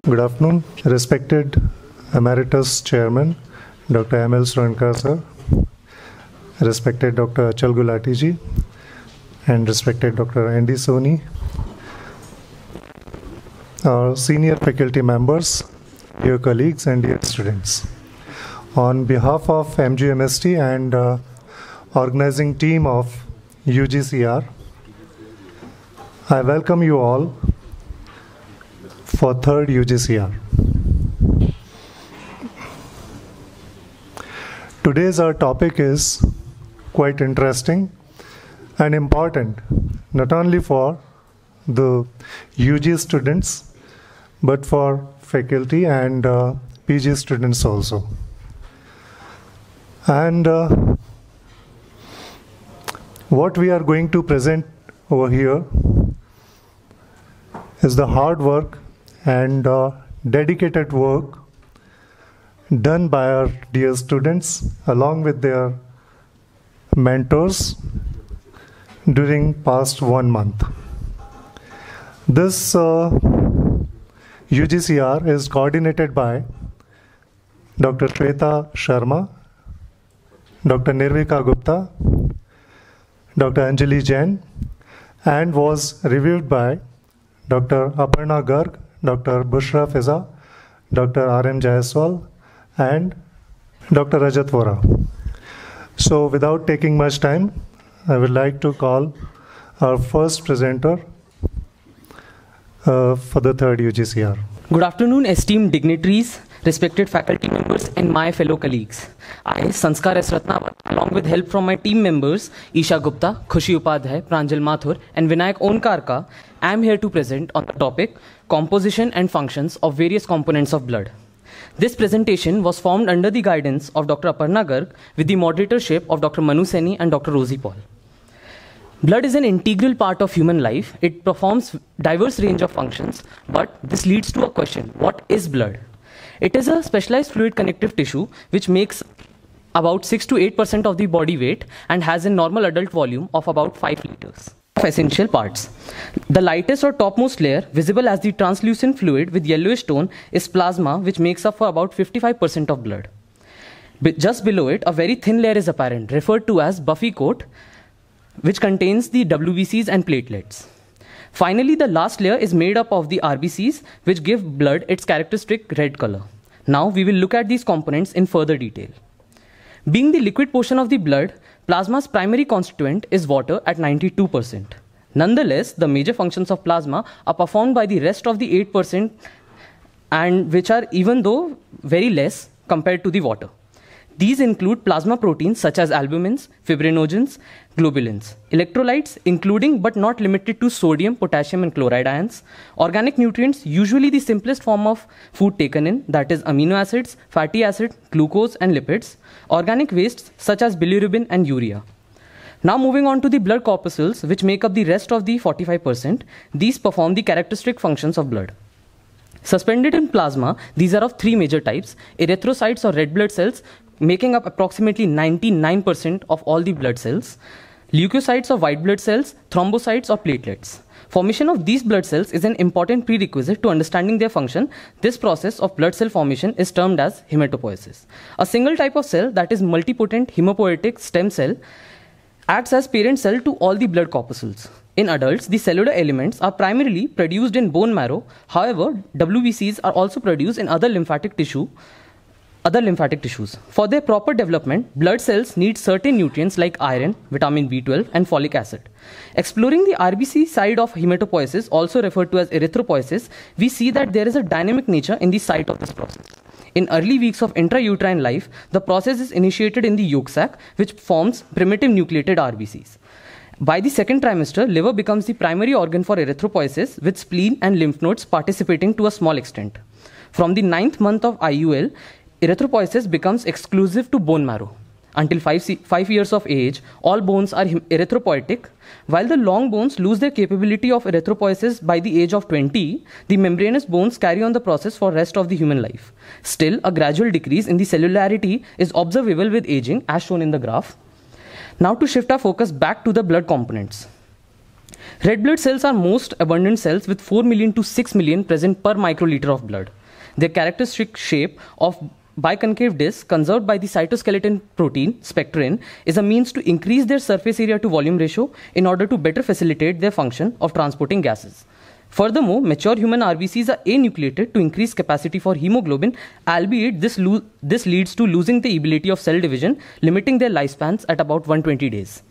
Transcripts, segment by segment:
Good afternoon, respected Emeritus Chairman, Dr. M.L. Swankar sir, respected Dr. Achal Gulati ji, and respected Dr. Andy Soni, our senior faculty members, dear colleagues and dear students. On behalf of MGUMST and organizing team of UGCR, I welcome you all for third UGCR. Today's our topic is quite interesting and important, not only for the UG students, but for faculty and PG students also. And what we are going to present over here is the hard work and dedicated work done by our dear students along with their mentors during past 1 month. This UGCR is coordinated by Dr. Shweta Sharma, Dr. Nirvika Gupta, Dr. Anjali Jain, and was reviewed by Dr. Aparna Garg, Dr. Bushra Fiza, Dr. R.M. Jaiswal, and Dr. Rajat Vora. So without taking much time, I would like to call our first presenter for the third UGCR. Good afternoon, esteemed dignitaries, respected faculty members, and my fellow colleagues. I, Sanskar S. Ratnawat, along with help from my team members, Isha Gupta, Khushi Upadhyay, Pranjal Mathur, and Vinayak Onkarka, I am here to present on the topic, composition and functions of various components of blood. This presentation was formed under the guidance of Dr. Aparna Garg with the moderatorship of Dr. Manu Seni and Dr. Rosie Paul. Blood is an integral part of human life. It performs diverse range of functions, but this leads to a question, what is blood? It is a specialized fluid connective tissue which makes about 6 to 8% of the body weight and has a normal adult volume of about 5 liters. Of essential parts. The lightest or topmost layer, visible as the translucent fluid with yellowish tone, is plasma, which makes up for about 55% of blood. Just below it, a very thin layer is apparent, referred to as buffy coat, which contains the WBCs and platelets. Finally, the last layer is made up of the RBCs, which give blood its characteristic red color. Now, we will look at these components in further detail. Being the liquid portion of the blood, plasma's primary constituent is water at 92%. Nonetheless, the major functions of plasma are performed by the rest of the 8%, and which are even though very less compared to the water. These include plasma proteins such as albumins, fibrinogens, globulins, electrolytes including but not limited to sodium, potassium and chloride ions, organic nutrients, usually the simplest form of food taken in, that is amino acids, fatty acid, glucose and lipids, organic wastes such as bilirubin and urea. Now moving on to the blood corpuscles which make up the rest of the 45%, these perform the characteristic functions of blood. Suspended in plasma, these are of 3 major types: erythrocytes or red blood cells, making up approximately 99% of all the blood cells, leukocytes or white blood cells, thrombocytes or platelets. Formation of these blood cells is an important prerequisite to understanding their function. This process of blood cell formation is termed as hematopoiesis. A single type of cell, that is multipotent hematopoietic stem cell, acts as parent cell to all the blood corpuscles. In adults, the cellular elements are primarily produced in bone marrow. However, WBCs are also produced in other lymphatic tissues. For their proper development, blood cells need certain nutrients like iron, vitamin B12 and folic acid. Exploring the RBC side of hematopoiesis, also referred to as erythropoiesis, we see that there is a dynamic nature in the site of this process. In early weeks of intrauterine life, the process is initiated in the yolk sac, which forms primitive nucleated RBCs. By the second trimester, liver becomes the primary organ for erythropoiesis, with spleen and lymph nodes participating to a small extent. From the 9th month of IUL, erythropoiesis becomes exclusive to bone marrow. Until 5 years of age, all bones are erythropoietic. While the long bones lose their capability of erythropoiesis by the age of 20, the membranous bones carry on the process for rest of the human life. Still, a gradual decrease in the cellularity is observable with aging, as shown in the graph. Now to shift our focus back to the blood components. Red blood cells are most abundant cells with 4 million to 6 million present per microliter of blood. Their characteristic shape of biconcave disc conserved by the cytoskeleton protein, spectrin, is a means to increase their surface area to volume ratio in order to better facilitate their function of transporting gases. Furthermore, mature human RBCs are anucleated to increase capacity for hemoglobin, albeit this leads to losing the ability of cell division, limiting their lifespans at about 120 days.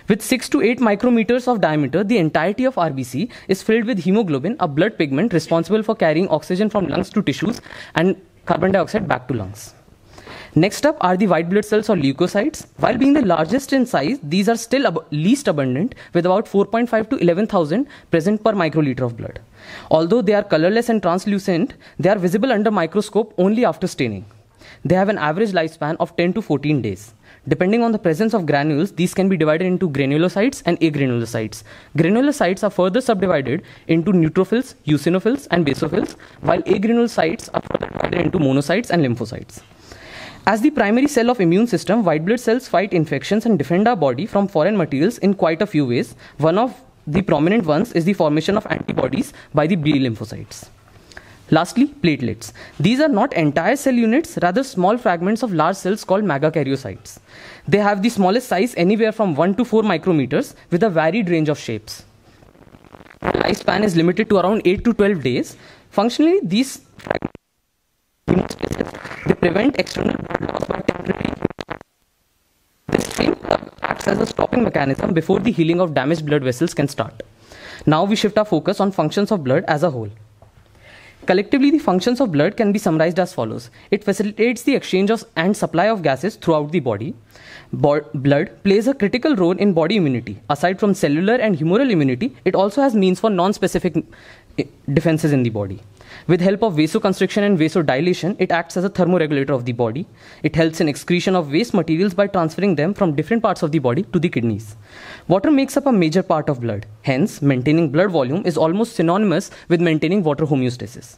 With 6 to 8 micrometers of diameter, the entirety of RBC is filled with hemoglobin, a blood pigment responsible for carrying oxygen from lungs to tissues and carbon dioxide back to lungs. Next up are the white blood cells or leukocytes. While being the largest in size, these are still least abundant, with about 4.5 to 11,000 present per microliter of blood. Although they are colorless and translucent, they are visible under microscope only after staining. They have an average lifespan of 10 to 14 days. Depending on the presence of granules, these can be divided into granulocytes and agranulocytes. Granulocytes are further subdivided into neutrophils, eosinophils, and basophils, while agranulocytes are further divided into monocytes and lymphocytes. As the primary cell of immune system, white blood cells fight infections and defend our body from foreign materials in quite a few ways. One of the prominent ones is the formation of antibodies by the B lymphocytes. Lastly, platelets. These are not entire cell units, rather small fragments of large cells called megakaryocytes. They have the smallest size anywhere from 1 to 4 micrometers with a varied range of shapes. The lifespan is limited to around 8 to 12 days. Functionally, these fragments they prevent external blood loss by temporary. This chain acts as a stopping mechanism before the healing of damaged blood vessels can start. Now we shift our focus on functions of blood as a whole. Collectively, the functions of blood can be summarized as follows. It facilitates the exchange of and supply of gases throughout the body. Blood plays a critical role in body immunity. Aside from cellular and humoral immunity, it also has means for non-specific defenses in the body. With help of vasoconstriction and vasodilation, it acts as a thermoregulator of the body. It helps in excretion of waste materials by transferring them from different parts of the body to the kidneys. Water makes up a major part of blood. Hence, maintaining blood volume is almost synonymous with maintaining water homeostasis.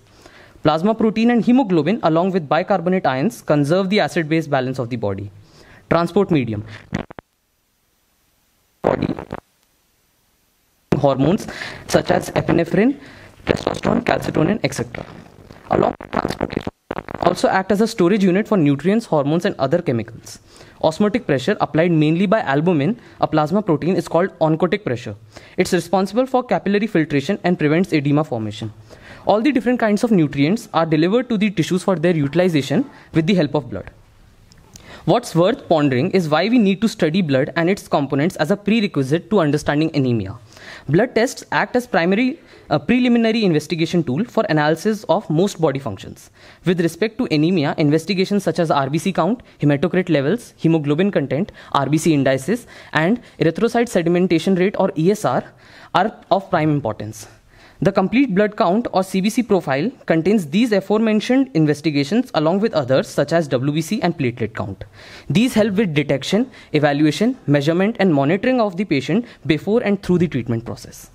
Plasma protein and hemoglobin, along with bicarbonate ions, conserve the acid-base balance of the body. Transport medium. Body hormones such as epinephrine, testosterone, calcitonin, etc. Along with transportation, also act as a storage unit for nutrients, hormones, and other chemicals. Osmotic pressure applied mainly by albumin, a plasma protein, is called oncotic pressure. It's responsible for capillary filtration and prevents edema formation. All the different kinds of nutrients are delivered to the tissues for their utilization with the help of blood. What's worth pondering is why we need to study blood and its components as a prerequisite to understanding anemia. Blood tests act as preliminary investigation tool for analysis of most body functions. With respect to anemia, investigations such as RBC count, hematocrit levels, hemoglobin content, RBC indices, and erythrocyte sedimentation rate or ESR are of prime importance. The complete blood count or CBC profile contains these aforementioned investigations along with others such as WBC and platelet count. These help with detection, evaluation, measurement and monitoring of the patient before and through the treatment process.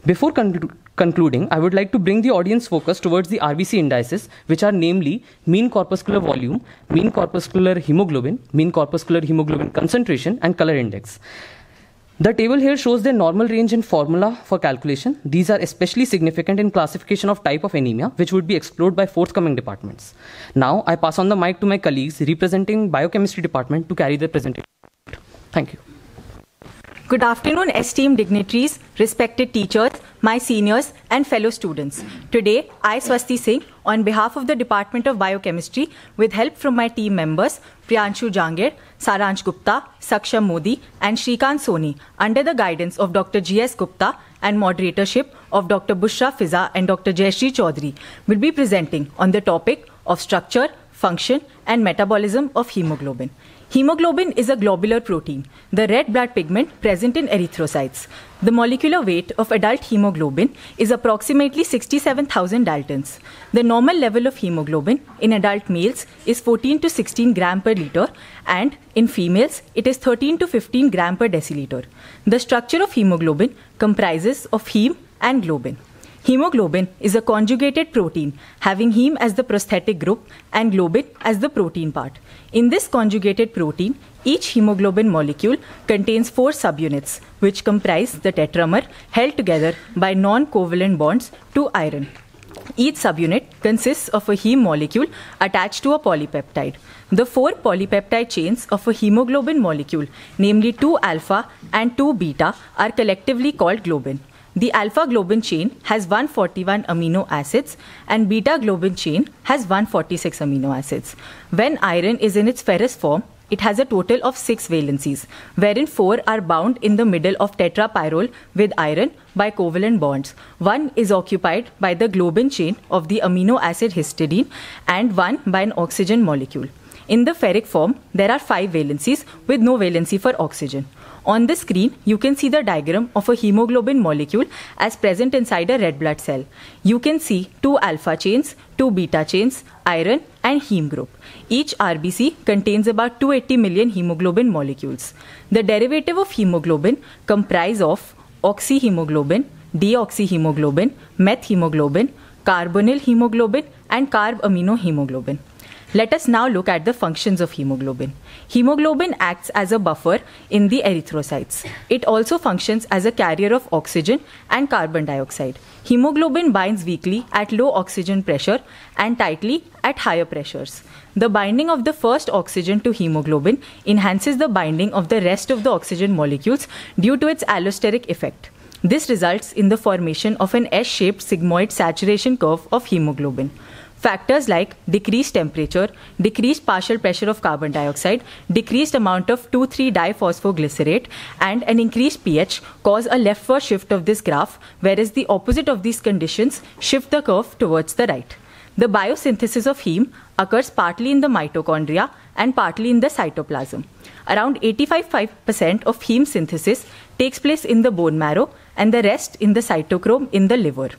Before concluding, I would like to bring the audience focus towards the RBC indices, which are namely mean corpuscular volume, mean corpuscular hemoglobin concentration and color index. The table here shows their normal range and formula for calculation. These are especially significant in classification of type of anemia, which would be explored by forthcoming departments. Now, I pass on the mic to my colleagues representing biochemistry department to carry the presentation. Thank you. Good afternoon, esteemed dignitaries, respected teachers, my seniors, and fellow students. Today, I, Swasti Singh, on behalf of the Department of Biochemistry, with help from my team members, Priyanshu Jangir, Saransh Gupta, Saksham Modi, and Shrikant Soni, under the guidance of Dr. G.S. Gupta and moderatorship of Dr. Bushra Fiza and Dr. Jayashree Chaudhary, will be presenting on the topic of structure, function, and metabolism of hemoglobin. Hemoglobin is a globular protein, the red blood pigment present in erythrocytes. The molecular weight of adult hemoglobin is approximately 67,000 daltons. The normal level of hemoglobin in adult males is 14 to 16 gram per liter, and in females it is 13 to 15 gram per deciliter. The structure of hemoglobin comprises of heme and globin. Hemoglobin is a conjugated protein having heme as the prosthetic group and globin as the protein part. In this conjugated protein, each hemoglobin molecule contains 4 subunits, which comprise the tetramer held together by non-covalent bonds to iron. Each subunit consists of a heme molecule attached to a polypeptide. The 4 polypeptide chains of a hemoglobin molecule, namely 2 alpha and 2 beta, are collectively called globin. The alpha globin chain has 141 amino acids and beta globin chain has 146 amino acids. When iron is in its ferrous form, it has a total of 6 valencies, wherein 4 are bound in the middle of tetrapyrrole with iron by covalent bonds. 1 is occupied by the globin chain of the amino acid histidine and 1 by an oxygen molecule. In the ferric form, there are 5 valencies with no valency for oxygen. On the screen, you can see the diagram of a hemoglobin molecule as present inside a red blood cell. You can see 2 alpha chains, 2 beta chains, iron and heme group. Each RBC contains about 280 million hemoglobin molecules. The derivative of hemoglobin comprise of oxyhemoglobin, deoxyhemoglobin, methemoglobin, carbonyl hemoglobin and carbaminohemoglobin. Let us now look at the functions of hemoglobin. Hemoglobin acts as a buffer in the erythrocytes. It also functions as a carrier of oxygen and carbon dioxide. Hemoglobin binds weakly at low oxygen pressure and tightly at higher pressures. The binding of the first oxygen to hemoglobin enhances the binding of the rest of the oxygen molecules due to its allosteric effect. This results in the formation of an S-shaped sigmoid saturation curve of hemoglobin. Factors like decreased temperature, decreased partial pressure of carbon dioxide, decreased amount of 2,3-diphosphoglycerate, and an increased pH cause a leftward shift of this graph, whereas the opposite of these conditions shift the curve towards the right. The biosynthesis of heme occurs partly in the mitochondria and partly in the cytoplasm. Around 85% of heme synthesis takes place in the bone marrow and the rest in the cytochrome in the liver.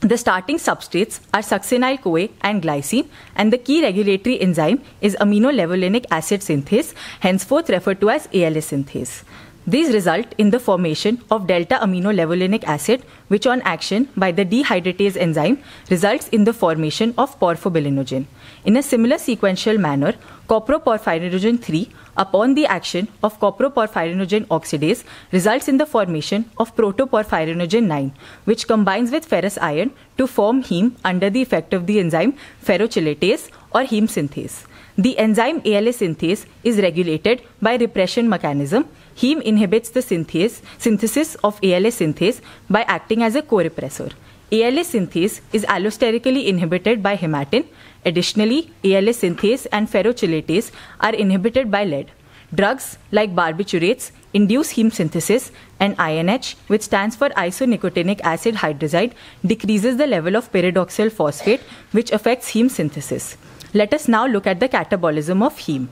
The starting substrates are succinyl-CoA and glycine, and the key regulatory enzyme is aminolevulinic acid synthase, henceforth referred to as ALS synthase. These result in the formation of delta-aminolevulinic acid, which on action by the dehydratase enzyme results in the formation of porphobilinogen. In a similar sequential manner, coproporphyrinogen 3, upon the action of coproporphyrinogen oxidase, results in the formation of protoporphyrinogen 9, which combines with ferrous iron to form heme under the effect of the enzyme ferrochelatase or heme synthase. The enzyme ALS synthase is regulated by repression mechanism. Heme inhibits the synthesis of ALS synthase by acting as a co-repressor. ALS synthase is allosterically inhibited by hematin. Additionally, ALS synthase and ferrochelatase are inhibited by lead. Drugs like barbiturates induce heme synthesis, and INH, which stands for isonicotinic acid hydrazide, decreases the level of pyridoxal phosphate, which affects heme synthesis. Let us now look at the catabolism of heme.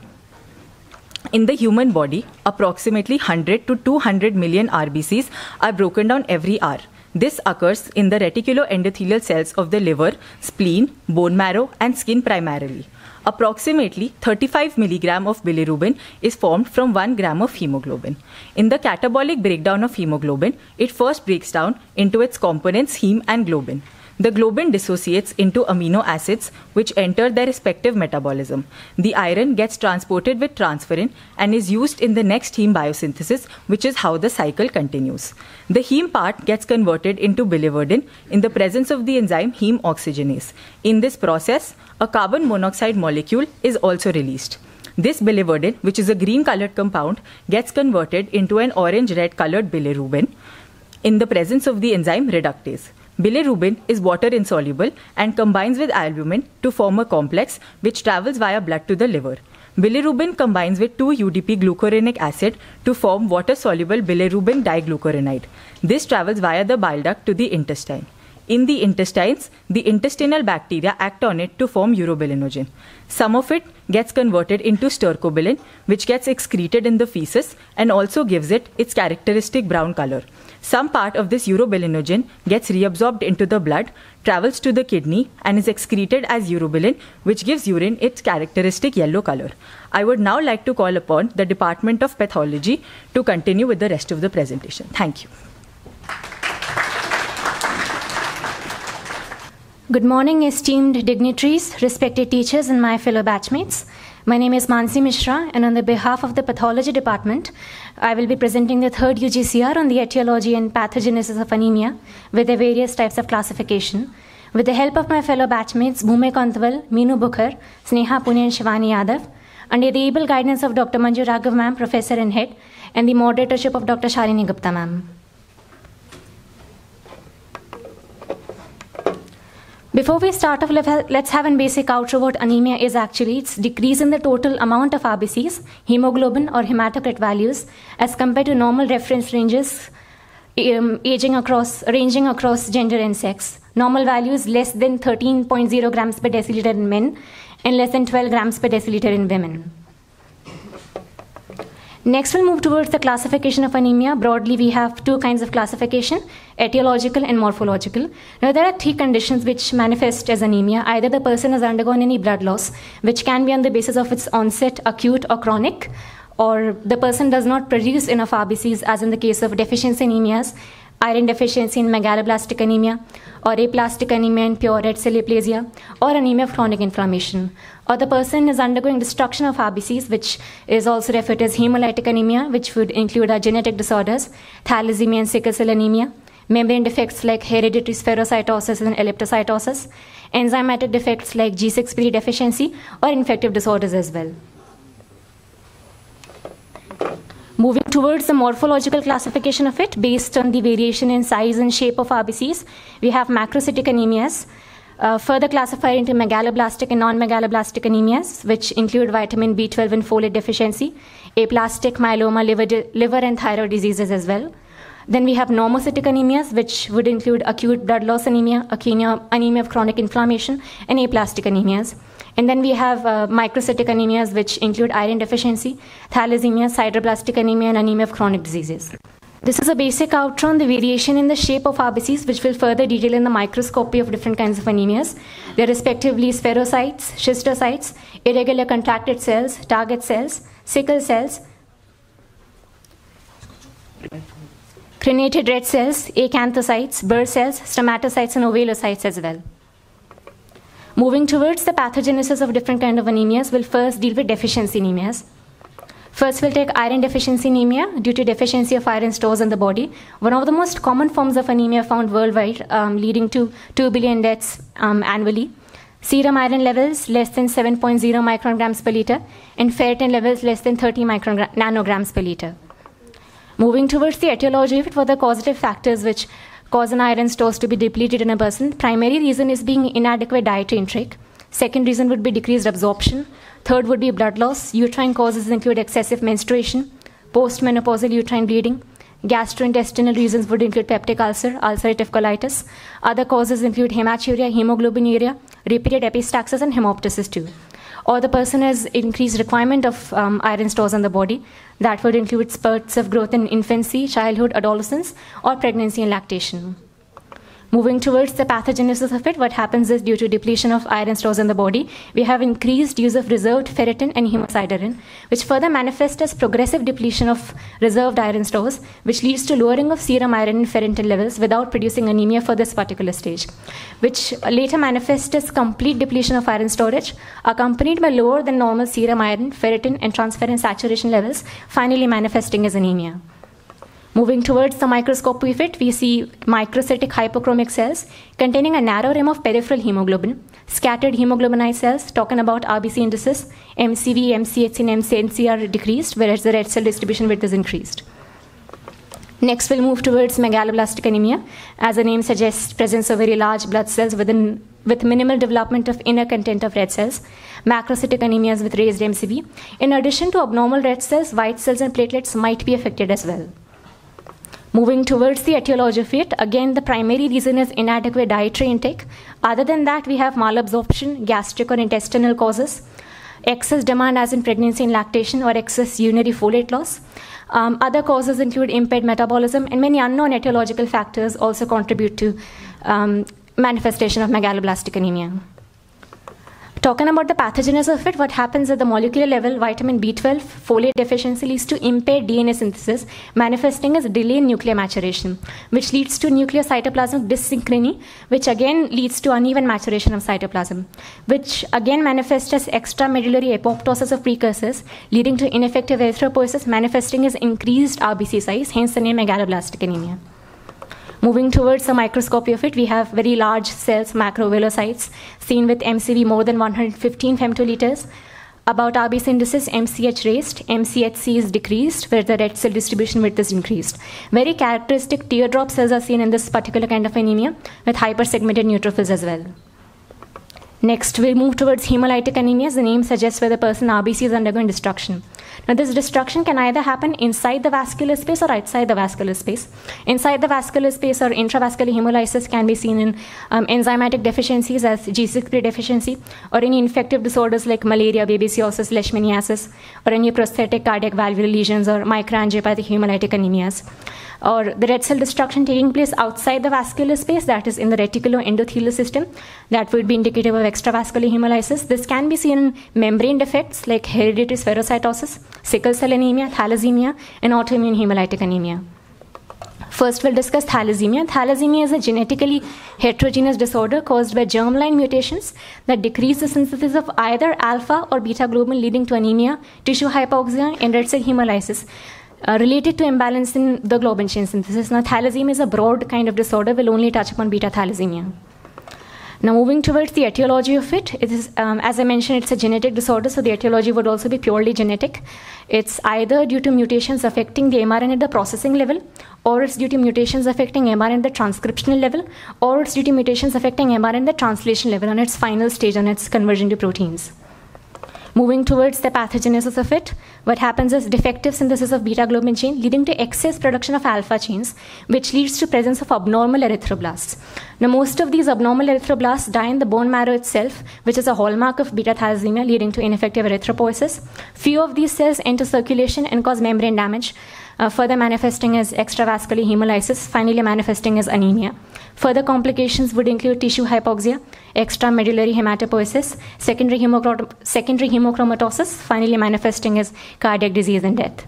In the human body, approximately 100 to 200 million RBCs are broken down every hour. This occurs in the reticuloendothelial cells of the liver, spleen, bone marrow, and skin primarily. Approximately 35 mg of bilirubin is formed from 1 gram of hemoglobin. In the catabolic breakdown of hemoglobin, it first breaks down into its components heme and globin. The globin dissociates into amino acids which enter their respective metabolism. The iron gets transported with transferrin and is used in the next heme biosynthesis, which is how the cycle continues. The heme part gets converted into biliverdin in the presence of the enzyme heme oxygenase. In this process, a carbon monoxide molecule is also released. This biliverdin, which is a green colored compound, gets converted into an orange-red colored bilirubin in the presence of the enzyme reductase. Bilirubin is water insoluble and combines with albumin to form a complex which travels via blood to the liver. Bilirubin combines with 2-UDP glucuronic acid to form water-soluble bilirubin diglucuronide. This travels via the bile duct to the intestine. In the intestines, the intestinal bacteria act on it to form urobilinogen. Some of it gets converted into stercobilin, which gets excreted in the feces and also gives it its characteristic brown color. Some part of this urobilinogen gets reabsorbed into the blood, travels to the kidney, and is excreted as urobilin, which gives urine its characteristic yellow color. I would now like to call upon the Department of Pathology to continue with the rest of the presentation. Thank you. Good morning, esteemed dignitaries, respected teachers, and my fellow batchmates. My name is Mansi Mishra, and on the behalf of the Pathology Department, I will be presenting the third UGCR on the etiology and pathogenesis of anemia with the various types of classification. With the help of my fellow batchmates Bhume Kontwal, Meenu Bukhar, Sneha Pune and Shivani Yadav, under the able guidance of Dr. Manju Raghav ma'am, Professor and Head, and the moderatorship of Dr. Shalini Gupta ma'am. Before we start off, let's have a basic outro what anemia is actually. It's decrease in the total amount of RBCs, hemoglobin or hematocrit values as compared to normal reference ranges ranging across gender and sex. Normal values less than 13.0 grams per deciliter in men and less than 12 grams per deciliter in women. Next, we'll move towards the classification of anemia. Broadly, we have two kinds of classification, etiological and morphological. Now, there are three conditions which manifest as anemia. Either the person has undergone any blood loss, which can be on the basis of its onset, acute or chronic, or the person does not produce enough RBCs, as in the case of deficiency anemias, iron deficiency in megaloblastic anemia, or aplastic anemia in pure red cell aplasia, or anemia of chronic inflammation. Or the person is undergoing destruction of RBCs, which is also referred to as hemolytic anemia, which would include our genetic disorders, thalassemia and sickle cell anemia, membrane defects like hereditary spherocytosis and elliptocytosis, enzymatic defects like G6PD deficiency, or infective disorders as well. Moving towards the morphological classification of it, based on the variation in size and shape of RBCs, we have macrocytic anemias, further classified into megaloblastic and non-megaloblastic anemias, which include vitamin B12 and folate deficiency, aplastic, myeloma, liver and thyroid diseases as well. Then we have normocytic anemias, which would include acute blood loss anemia, anemia of chronic inflammation, and aplastic anemias. And then we have microcytic anemias, which include iron deficiency, thalassemia, sideroblastic anemia, and anemia of chronic diseases. This is a basic outro on the variation in the shape of RBCs, which will further detail in the microscopy of different kinds of anemias. They are respectively spherocytes, schistocytes, irregular contracted cells, target cells, sickle cells, crenated red cells, acanthocytes, Burr cells, stomatocytes, and ovelocytes as well. Moving towards the pathogenesis of different kinds of anemias, we'll first deal with deficiency anemias. First, we'll take iron deficiency anemia due to deficiency of iron stores in the body. One of the most common forms of anemia found worldwide, leading to 2 billion deaths annually. Serum iron levels less than 7.0 micrograms per liter, and ferritin levels less than 30 nanograms per liter. Moving towards the etiology of it, what are the causative factors which cause an iron stores to be depleted in a person? Primary reason is being inadequate dietary intake. Second reason would be decreased absorption. Third would be blood loss. Uterine causes include excessive menstruation, postmenopausal uterine bleeding. Gastrointestinal reasons would include peptic ulcer, ulcerative colitis. Other causes include hematuria, hemoglobinuria, repeated epistaxis, and hemoptysis too. Or the person has increased requirement of iron stores in the body. That would include spurts of growth in infancy, childhood, adolescence, or pregnancy and lactation. Moving towards the pathogenesis of it, what happens is due to depletion of iron stores in the body, we have increased use of reserved ferritin and hemosiderin, which further manifest as progressive depletion of reserved iron stores, which leads to lowering of serum iron and ferritin levels without producing anemia for this particular stage, which later manifests as complete depletion of iron storage, accompanied by lower than normal serum iron, ferritin, and transferrin saturation levels, finally manifesting as anemia. Moving towards the microscopy of it, we see microcytic hypochromic cells containing a narrow rim of peripheral hemoglobin, scattered hemoglobinized cells, talking about RBC indices, MCV, MCH, and MCNC are decreased, whereas the red cell distribution width is increased. Next, we'll move towards megaloblastic anemia. As the name suggests, presence of very large blood cells with minimal development of inner content of red cells. Macrocytic anemias with raised MCV. In addition to abnormal red cells, white cells and platelets might be affected as well. Moving towards the etiology of it, again, the primary reason is inadequate dietary intake. Other than that, we have malabsorption, gastric or intestinal causes, excess demand as in pregnancy and lactation, or excess urinary folate loss. Other causes include impaired metabolism, and many unknown etiological factors also contribute to manifestation of megaloblastic anemia. Talking about the pathogenesis of it, what happens at the molecular level, vitamin B12, folate deficiency leads to impaired DNA synthesis, manifesting as delay in nuclear maturation, which leads to nuclear cytoplasmic dyssynchrony, which again leads to uneven maturation of cytoplasm, which again manifests as extramedullary apoptosis of precursors, leading to ineffective erythropoiesis, manifesting as increased RBC size, hence the name megaloblastic anemia. Moving towards the microscopy of it, we have very large cells, macroveilocytes, seen with MCV more than 115 femtoliters. About RBC indices, MCH raised, MCHC is decreased, where the red cell distribution width is increased. Very characteristic teardrop cells are seen in this particular kind of anemia, with hypersegmented neutrophils as well. Next, we'll move towards hemolytic anemias. The name suggests where the person RBC is undergoing destruction. Now, this destruction can either happen inside the vascular space or outside the vascular space. Inside the vascular space or intravascular hemolysis can be seen in enzymatic deficiencies as G6PD deficiency, or any infective disorders like malaria, babesiosis, leishmaniasis, or any prosthetic cardiac valvular lesions or microangiopathic hemolytic anemias. Or the red cell destruction taking place outside the vascular space, that is in the reticuloendothelial system, that would be indicative of extravascular hemolysis. This can be seen in membrane defects like hereditary spherocytosis, sickle cell anemia, thalassemia, and autoimmune hemolytic anemia. First, we'll discuss thalassemia. Thalassemia is a genetically heterogeneous disorder caused by germline mutations that decrease the synthesis of either alpha or beta globin, leading to anemia, tissue hypoxia, and red cell hemolysis. Related to imbalance in the globin chain synthesis. Now, thalassemia is a broad kind of disorder. We'll only touch upon beta thalassemia. Now, moving towards the etiology of it, it is, as I mentioned, it's a genetic disorder, so the etiology would also be purely genetic. It's either due to mutations affecting the mRNA at the processing level, or it's due to mutations affecting mRNA at the transcriptional level, or it's due to mutations affecting mRNA at the translation level on its final stage, on its conversion to proteins. Moving towards the pathogenesis of it, what happens is defective synthesis of beta globin chain leading to excess production of alpha chains, which leads to presence of abnormal erythroblasts. Now, most of these abnormal erythroblasts die in the bone marrow itself, which is a hallmark of beta thalassemia, leading to ineffective erythropoiesis. Few of these cells enter circulation and cause membrane damage, further manifesting as extravascular hemolysis, finally manifesting as anemia. Further complications would include tissue hypoxia, extramedullary hematopoiesis, secondary hemochromatosis, finally manifesting as cardiac disease and death.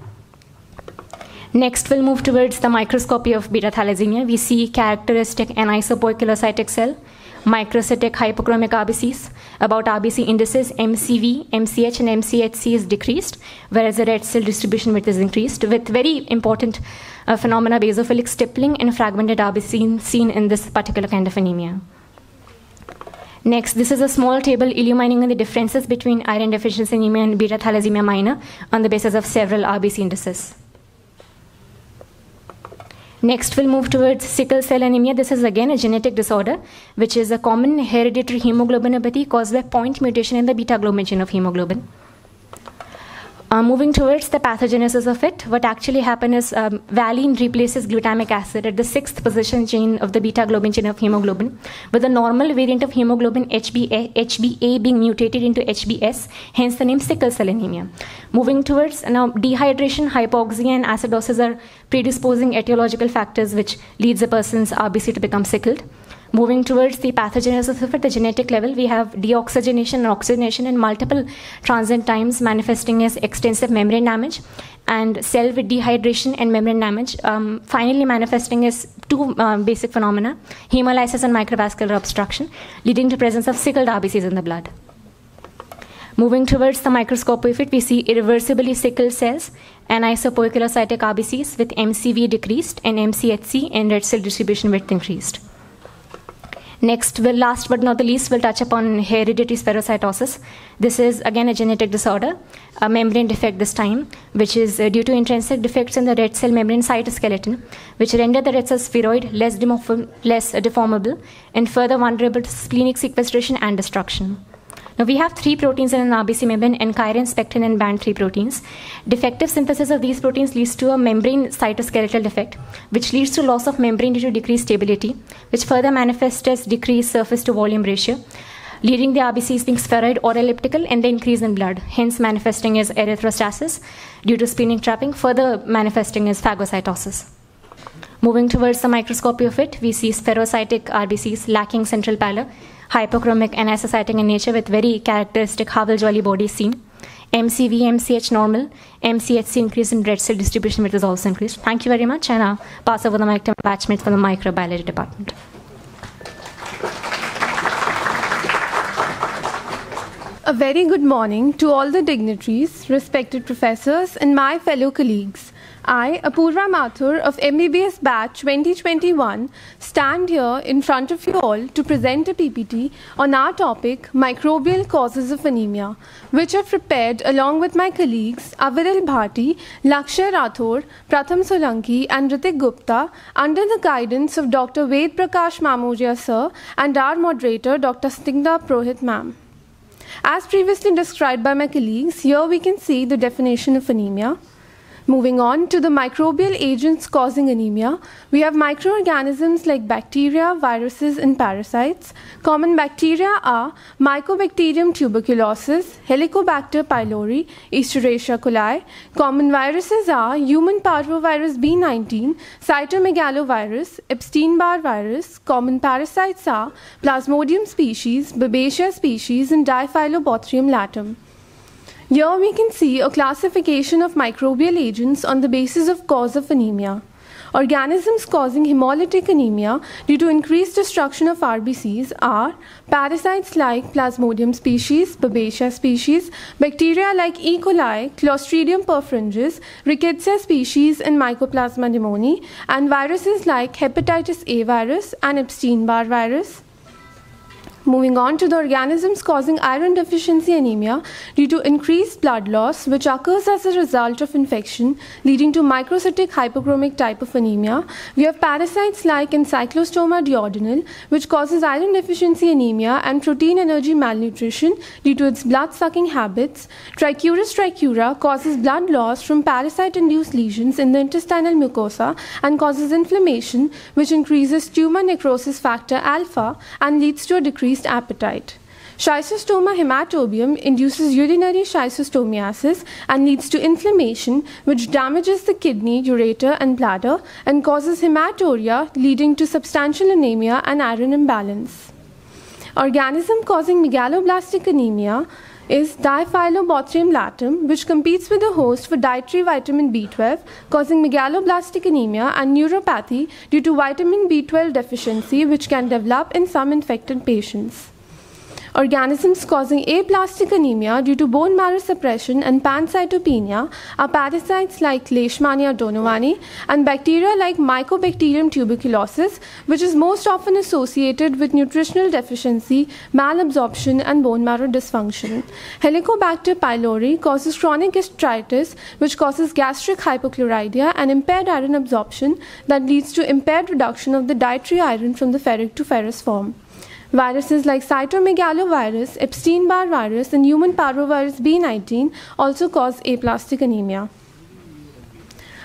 Next, we'll move towards the microscopy of beta thalassemia. We see characteristic anisopoikilocytic cell, microcytic hypochromic RBCs. About RBC indices, MCV, MCH, and MCHC is decreased, whereas the red cell distribution width is increased, with very important phenomena, basophilic stippling and fragmented RBC seen in this particular kind of anemia. Next, this is a small table illuminating the differences between iron deficiency anemia and beta thalassemia minor on the basis of several RBC indices. Next, we'll move towards sickle cell anemia. This is again a genetic disorder, which is a common hereditary hemoglobinopathy caused by point mutation in the beta globin chain of hemoglobin. Moving towards the pathogenesis of it, what actually happens is valine replaces glutamic acid at the 6th position chain of the beta globin chain of hemoglobin, with the normal variant of hemoglobin HbA being mutated into HbS, hence the name sickle cell anemia. Moving towards, now, dehydration, hypoxia, and acidosis are predisposing etiological factors which leads a person's RBC to become sickled. Moving towards the pathogenesis of it, the genetic level, we have deoxygenation and oxygenation in multiple transient times manifesting as extensive membrane damage, and cell with dehydration and membrane damage, finally manifesting as two basic phenomena, hemolysis and microvascular obstruction, leading to presence of sickled RBCs in the blood. Moving towards the microscopy of it, we see irreversibly sickled cells, anisopoikilocytic RBCs with MCV decreased and MCHC and red cell distribution width increased. Next, last but not the least, we'll touch upon hereditary spherocytosis. This is again a genetic disorder, a membrane defect this time, which is due to intrinsic defects in the red cell membrane cytoskeleton, which render the red cell spheroid less deformable and further vulnerable to splenic sequestration and destruction. Now, we have 3 proteins in an RBC membrane, enchirin, spectrin, and band 3 proteins. Defective synthesis of these proteins leads to a membrane cytoskeletal defect, which leads to loss of membrane due to decreased stability, which further manifests as decreased surface to volume ratio, leading the RBCs being spheroid or elliptical and the increase in blood, hence manifesting as erythrostasis due to splenic trapping, further manifesting as phagocytosis. Moving towards the microscopy of it, we see spherocytic RBCs lacking central pallor, hypochromic and isocytic in nature with very characteristic Havel-Jolly body seen. MCV, MCH normal, MCHC increase in red cell distribution, which is also increased. Thank you very much, and I'll pass over the mic to my batchmates from the microbiology department. A very good morning to all the dignitaries, respected professors, and my fellow colleagues. I, Apurva Mathur of MBBS Batch 2021, stand here in front of you all to present a PPT on our topic, Microbial Causes of Anemia, which I've prepared along with my colleagues Aviral Bharti, Lakshya Rathore, Pratham Solanki and Ritik Gupta under the guidance of Dr. Ved Prakash Mamoria Sir and our moderator Dr. Stingda Prohit Ma'am. As previously described by my colleagues, here we can see the definition of anemia. Moving on to the microbial agents causing anemia, we have microorganisms like bacteria, viruses, and parasites. Common bacteria are Mycobacterium tuberculosis, Helicobacter pylori, Escherichia coli. Common viruses are human parvovirus B19, cytomegalovirus, Epstein-Barr virus. Common parasites are Plasmodium species, Babesia species, and Diphyllobothrium latum. Here we can see a classification of microbial agents on the basis of cause of anemia. Organisms causing hemolytic anemia due to increased destruction of RBCs are parasites like Plasmodium species, Babesia species, bacteria like E. coli, Clostridium perfringens, Rickettsia species, and Mycoplasma pneumoniae, and viruses like hepatitis A virus and Epstein-Barr virus. Moving on to the organisms causing iron deficiency anemia due to increased blood loss, which occurs as a result of infection leading to microcytic hypochromic type of anemia. We have parasites like Encyclostoma duodenal, which causes iron deficiency anemia and protein energy malnutrition due to its blood-sucking habits. Trichuris tricura causes blood loss from parasite-induced lesions in the intestinal mucosa and causes inflammation, which increases tumor necrosis factor alpha and leads to a decreased appetite. Schistosoma hematobium induces urinary schistosomiasis and leads to inflammation, which damages the kidney, ureter, and bladder and causes hematuria, leading to substantial anemia and iron imbalance. Organism causing megaloblastic anemia is Diphyllobothrium latum, which competes with the host for dietary vitamin B12, causing megaloblastic anemia and neuropathy due to vitamin B12 deficiency, which can develop in some infected patients. Organisms causing aplastic anemia due to bone marrow suppression and pancytopenia are parasites like Leishmania donovani and bacteria like Mycobacterium tuberculosis, which is most often associated with nutritional deficiency, malabsorption, and bone marrow dysfunction. Helicobacter pylori causes chronic gastritis, which causes gastric hypochlorhydria and impaired iron absorption that leads to impaired reduction of the dietary iron from the ferric to ferrous form. Viruses like cytomegalovirus, Epstein-Barr virus, and human parvovirus B19 also cause aplastic anemia.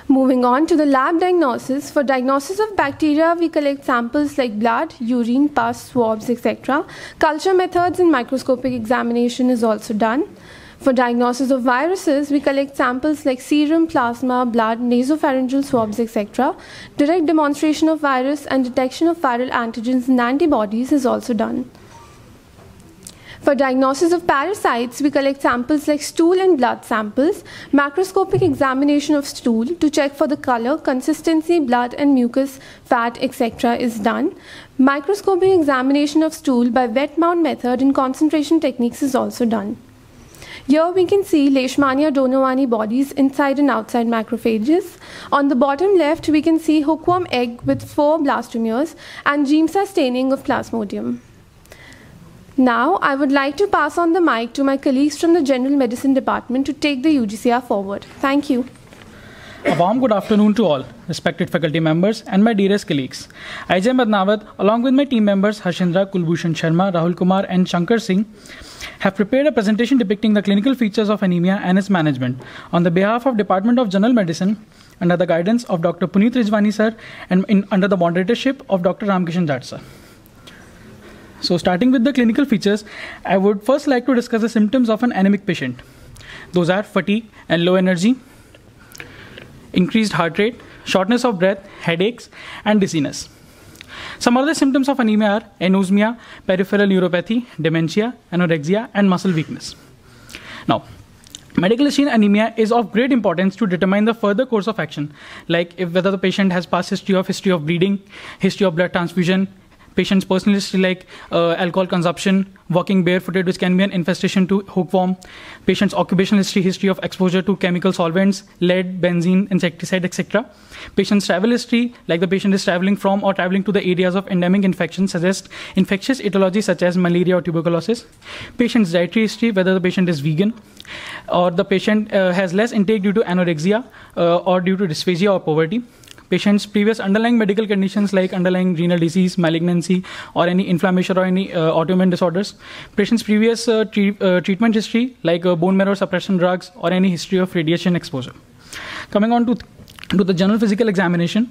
Moving on to the lab diagnosis. For diagnosis of bacteria, we collect samples like blood, urine, pus, swabs, etc. Culture methods and microscopic examination is also done. For diagnosis of viruses, we collect samples like serum, plasma, blood, nasopharyngeal swabs, etc. Direct demonstration of virus and detection of viral antigens and antibodies is also done. For diagnosis of parasites, we collect samples like stool and blood samples. Macroscopic examination of stool to check for the color, consistency, blood and mucus, fat, etc. is done. Microscopic examination of stool by wet mount method and concentration techniques is also done. Here we can see Leishmania donovani bodies inside and outside macrophages. On the bottom left, we can see hookworm egg with 4 blastomeres and GMSA staining of Plasmodium. Now, I would like to pass on the mic to my colleagues from the General Medicine Department to take the UGCR forward. Thank you. A warm good afternoon to all, respected faculty members and my dearest colleagues. I, Jay Madnawat, along with my team members Harshindra, Kulbhushan Sharma, Rahul Kumar and Shankar Singh, have prepared a presentation depicting the clinical features of anemia and its management on the behalf of Department of General Medicine under the guidance of Dr. Puneet Rijwani sir and under the moderatorship of Dr. Ramkishan Jat sir. So starting with the clinical features, I would first like to discuss the symptoms of an anemic patient. Those are fatigue and low energy, increased heart rate, shortness of breath, headaches, and dizziness. Some other symptoms of anemia are anosmia, peripheral neuropathy, dementia, anorexia, and muscle weakness. Now, medical history in anemia is of great importance to determine the further course of action, like whether the patient has past history of bleeding, history of blood transfusion, patient's personal history like alcohol consumption, walking barefooted, which can be an infestation to hookworm, patient's occupational history of exposure to chemical solvents, lead, benzene, insecticide, etc. Patient's travel history, like the patient is traveling from or traveling to the areas of endemic infection, suggests infectious etiology such as malaria or tuberculosis. Patient's dietary history, whether the patient is vegan, or the patient has less intake due to anorexia or due to dysphagia or poverty. Patient's previous underlying medical conditions like underlying renal disease, malignancy, or any inflammation or any autoimmune disorders. Patient's previous treatment history like bone marrow suppression drugs or any history of radiation exposure. Coming on to the general physical examination,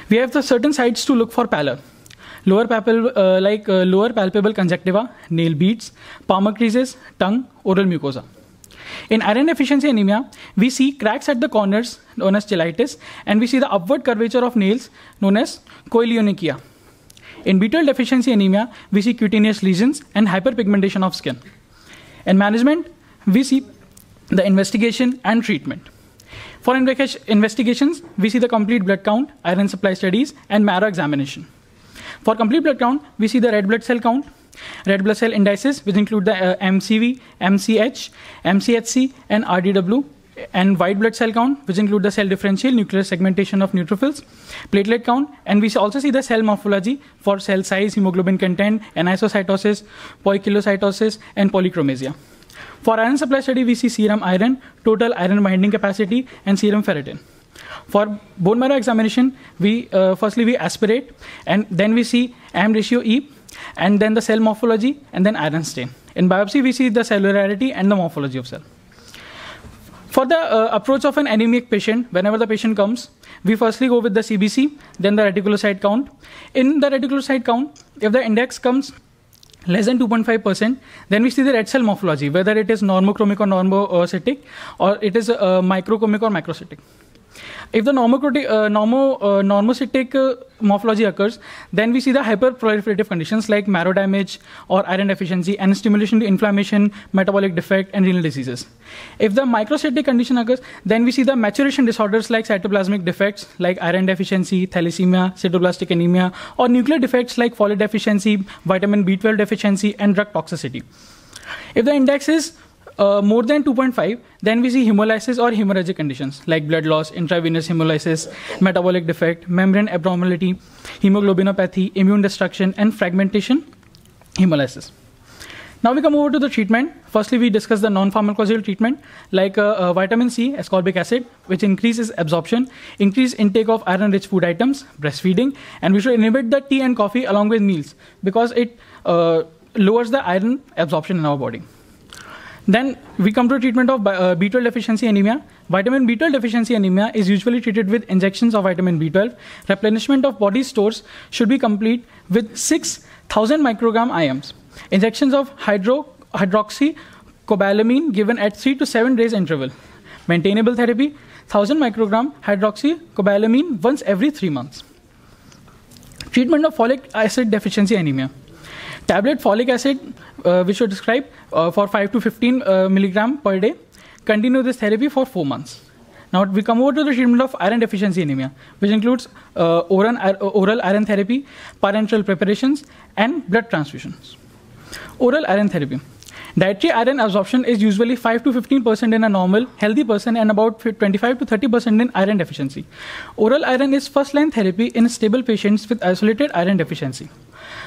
we have the certain sites to look for pallor. Lower palpable conjunctiva, nail beads, palmar creases, tongue, oral mucosa. In iron deficiency anemia, we see cracks at the corners known as cheilitis, and we see the upward curvature of nails known as koilonychia. In B12 deficiency anemia, we see cutaneous lesions and hyperpigmentation of skin. In management, we see the investigation and treatment. For investigations, we see the complete blood count, iron supply studies, and marrow examination. For complete blood count, we see the red blood cell count, red blood cell indices, which include the MCV, MCH, MCHC, and RDW, and white blood cell count, which include the cell differential, nuclear segmentation of neutrophils, platelet count, and we also see the cell morphology for cell size, hemoglobin content, anisocytosis, poikilocytosis, and polychromasia. For iron supply study, we see serum iron, total iron binding capacity, and serum ferritin. For bone marrow examination, firstly we aspirate, and then we see AM ratio E, and then the cell morphology, and then iron stain. In biopsy, we see the cellularity and the morphology of cell. For the approach of an anemic patient, whenever the patient comes, we firstly go with the CBC, then the reticulocyte count. In the reticulocyte count, if the index comes less than 2.5%, then we see the red cell morphology, whether it is normochromic or normocytic, or it is microchromic or macrocytic. If the normocytic morphology occurs, then we see the hyperproliferative conditions like marrow damage or iron deficiency and stimulation to inflammation, metabolic defect, and renal diseases. If the microcytic condition occurs, then we see the maturation disorders like cytoplasmic defects like iron deficiency, thalassemia, sideroblastic anemia, or nuclear defects like folate deficiency, vitamin B12 deficiency, and drug toxicity. If the index is more than 2.5, then we see hemolysis or hemorrhagic conditions like blood loss, intravenous hemolysis, metabolic defect, membrane abnormality, hemoglobinopathy, immune destruction, and fragmentation hemolysis. Now we come over to the treatment. Firstly, we discuss the non-pharmacological treatment like vitamin C, ascorbic acid, which increases absorption, increase intake of iron-rich food items, breastfeeding, and we should inhibit the tea and coffee along with meals because it lowers the iron absorption in our body. Then we come to treatment of B12 deficiency anemia. Vitamin B12 deficiency anemia is usually treated with injections of vitamin B12. Replenishment of body stores should be complete with 6,000 microgram IMs. Injections of hydroxycobalamin given at 3 to 7 days interval. Maintainable therapy, 1,000 microgram hydroxycobalamin once every 3 months. Treatment of folic acid deficiency anemia. Tablet folic acid, we should prescribe for 5 to 15 milligram per day. Continue this therapy for 4 months. Now we come over to the treatment of iron deficiency anemia, which includes oral iron therapy, parenteral preparations, and blood transfusions. Oral iron therapy. Dietary iron absorption is usually 5 to 15% in a normal, healthy person and about 25 to 30% in iron deficiency. Oral iron is first-line therapy in stable patients with isolated iron deficiency.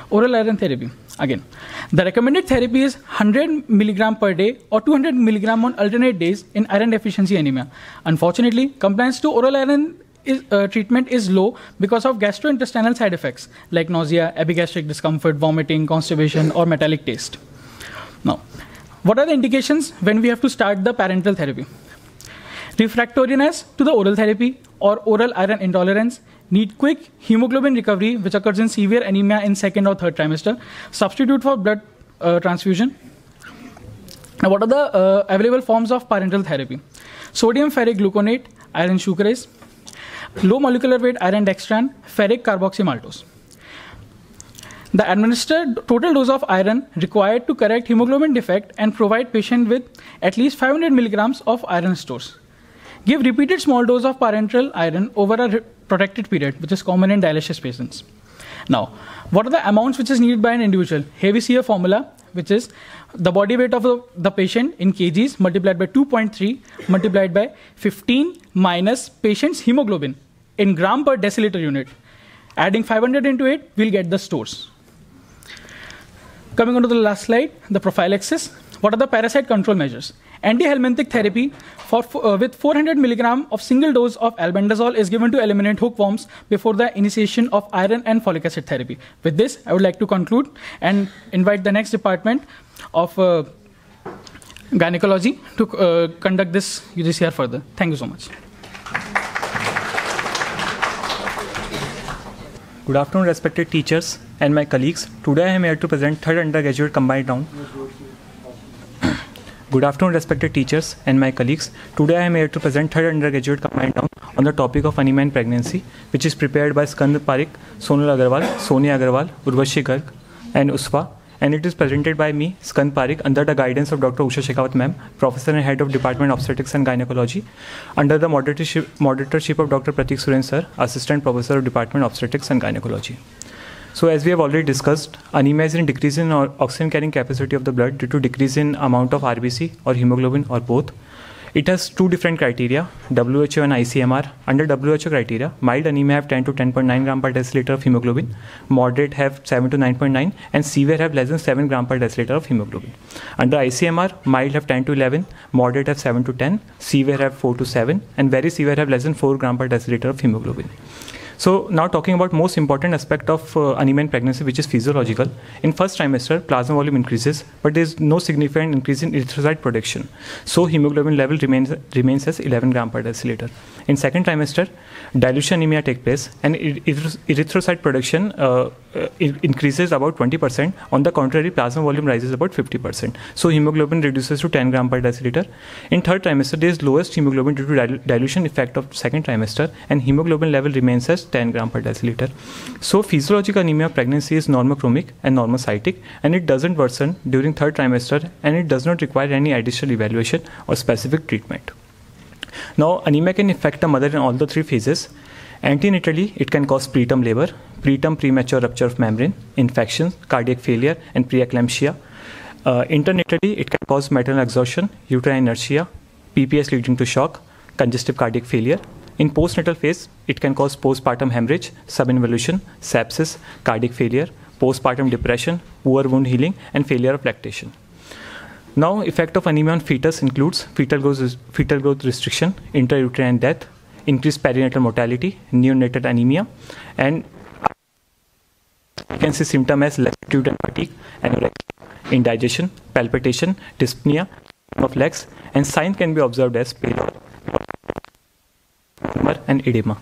Oral iron therapy. Again, the recommended therapy is 100 milligram per day or 200 milligram on alternate days in iron deficiency anemia. Unfortunately, compliance to oral iron treatment is low because of gastrointestinal side effects like nausea, epigastric discomfort, vomiting, constipation, or metallic taste. Now, what are the indications when we have to start the parenteral therapy? Refractoriness to the oral therapy or oral iron intolerance, need quick hemoglobin recovery, which occurs in severe anemia in 2nd or 3rd trimester, substitute for blood transfusion. Now, what are the available forms of parenteral therapy? Sodium ferric gluconate, iron sucrase, low molecular weight iron dextran, ferric carboxymaltose. The administered total dose of iron required to correct hemoglobin defect and provide patient with at least 500 milligrams of iron stores. Give repeated small dose of parenteral iron over a protected period, which is common in dialysis patients. Now, what are the amounts which is needed by an individual? Here we see a formula, which is the body weight of the patient in kgs multiplied by 2.3 multiplied by 15 minus patient's hemoglobin in gram per deciliter unit. Adding 500 into it, we'll get the stores. Coming on to the last slide, the prophylaxis. What are the parasite control measures? Antihelminthic therapy with 400 milligram of single dose of albendazole is given to eliminate hookworms before the initiation of iron and folic acid therapy. With this, I would like to conclude and invite the next department of gynecology to conduct this UGCR further. Thank you so much. Good afternoon, respected teachers and my colleagues. Today I am here to present third undergraduate combined round. Good afternoon, respected teachers and my colleagues. Today I am here to present third undergraduate combined round on the topic of anemia and pregnancy, which is prepared by Skand Parekh, Sonal Agarwal, Sonia Agarwal, Urvashi Garg, and Uswa. And it is presented by me, Skand Parekh, under the guidance of Dr. Usha Shekhawat Ma'am, Professor and Head of Department of Obstetrics and Gynecology, under the moderatorship of Dr. Pratik Suren Sir, Assistant Professor of Department of Obstetrics and Gynecology. So as we have already discussed, anemia is a decrease in oxygen carrying capacity of the blood due to decrease in amount of RBC or hemoglobin or both. It has two different criteria, WHO and ICMR. Under WHO criteria, mild anemia have 10 to 10.9 gram per deciliter of hemoglobin, moderate have 7 to 9.9, and severe have less than 7 gram per deciliter of hemoglobin. Under ICMR, mild have 10 to 11, moderate have 7 to 10, severe have 4 to 7, and very severe have less than 4 gram per deciliter of hemoglobin. So now talking about most important aspect of anemia in pregnancy, which is physiological. In first trimester, plasma volume increases, but there is no significant increase in erythrocyte production. So hemoglobin level remains as 11 gram per deciliter. In second trimester, dilution anemia takes place and erythrocyte production increases about 20%. On the contrary, plasma volume rises about 50%. So hemoglobin reduces to 10 gram per deciliter. In third trimester, there is lowest hemoglobin due to dilution effect of second trimester, and hemoglobin level remains as 10 gram per deciliter. So physiological anemia of pregnancy is normochromic and normocytic, and it doesn't worsen during third trimester, and it does not require any additional evaluation or specific treatment. Now, anemia can affect the mother in all the three phases. Antenatally, it can cause preterm labor, preterm premature rupture of membrane, infections, cardiac failure, and preeclampsia. Internatally, it can cause maternal exhaustion, uterine inertia, PPS leading to shock, congestive cardiac failure. In postnatal phase, it can cause postpartum hemorrhage, subinvolution, sepsis, cardiac failure, postpartum depression, poor wound healing, and failure of lactation. Now, effect of anemia on fetus includes fetal growth restriction, intrauterine death, increased perinatal mortality, neonatal anemia, and you can see symptoms as lassitude and fatigue, anorexia, indigestion, palpitation, dyspnea of legs, and signs can be observed as pallor and edema.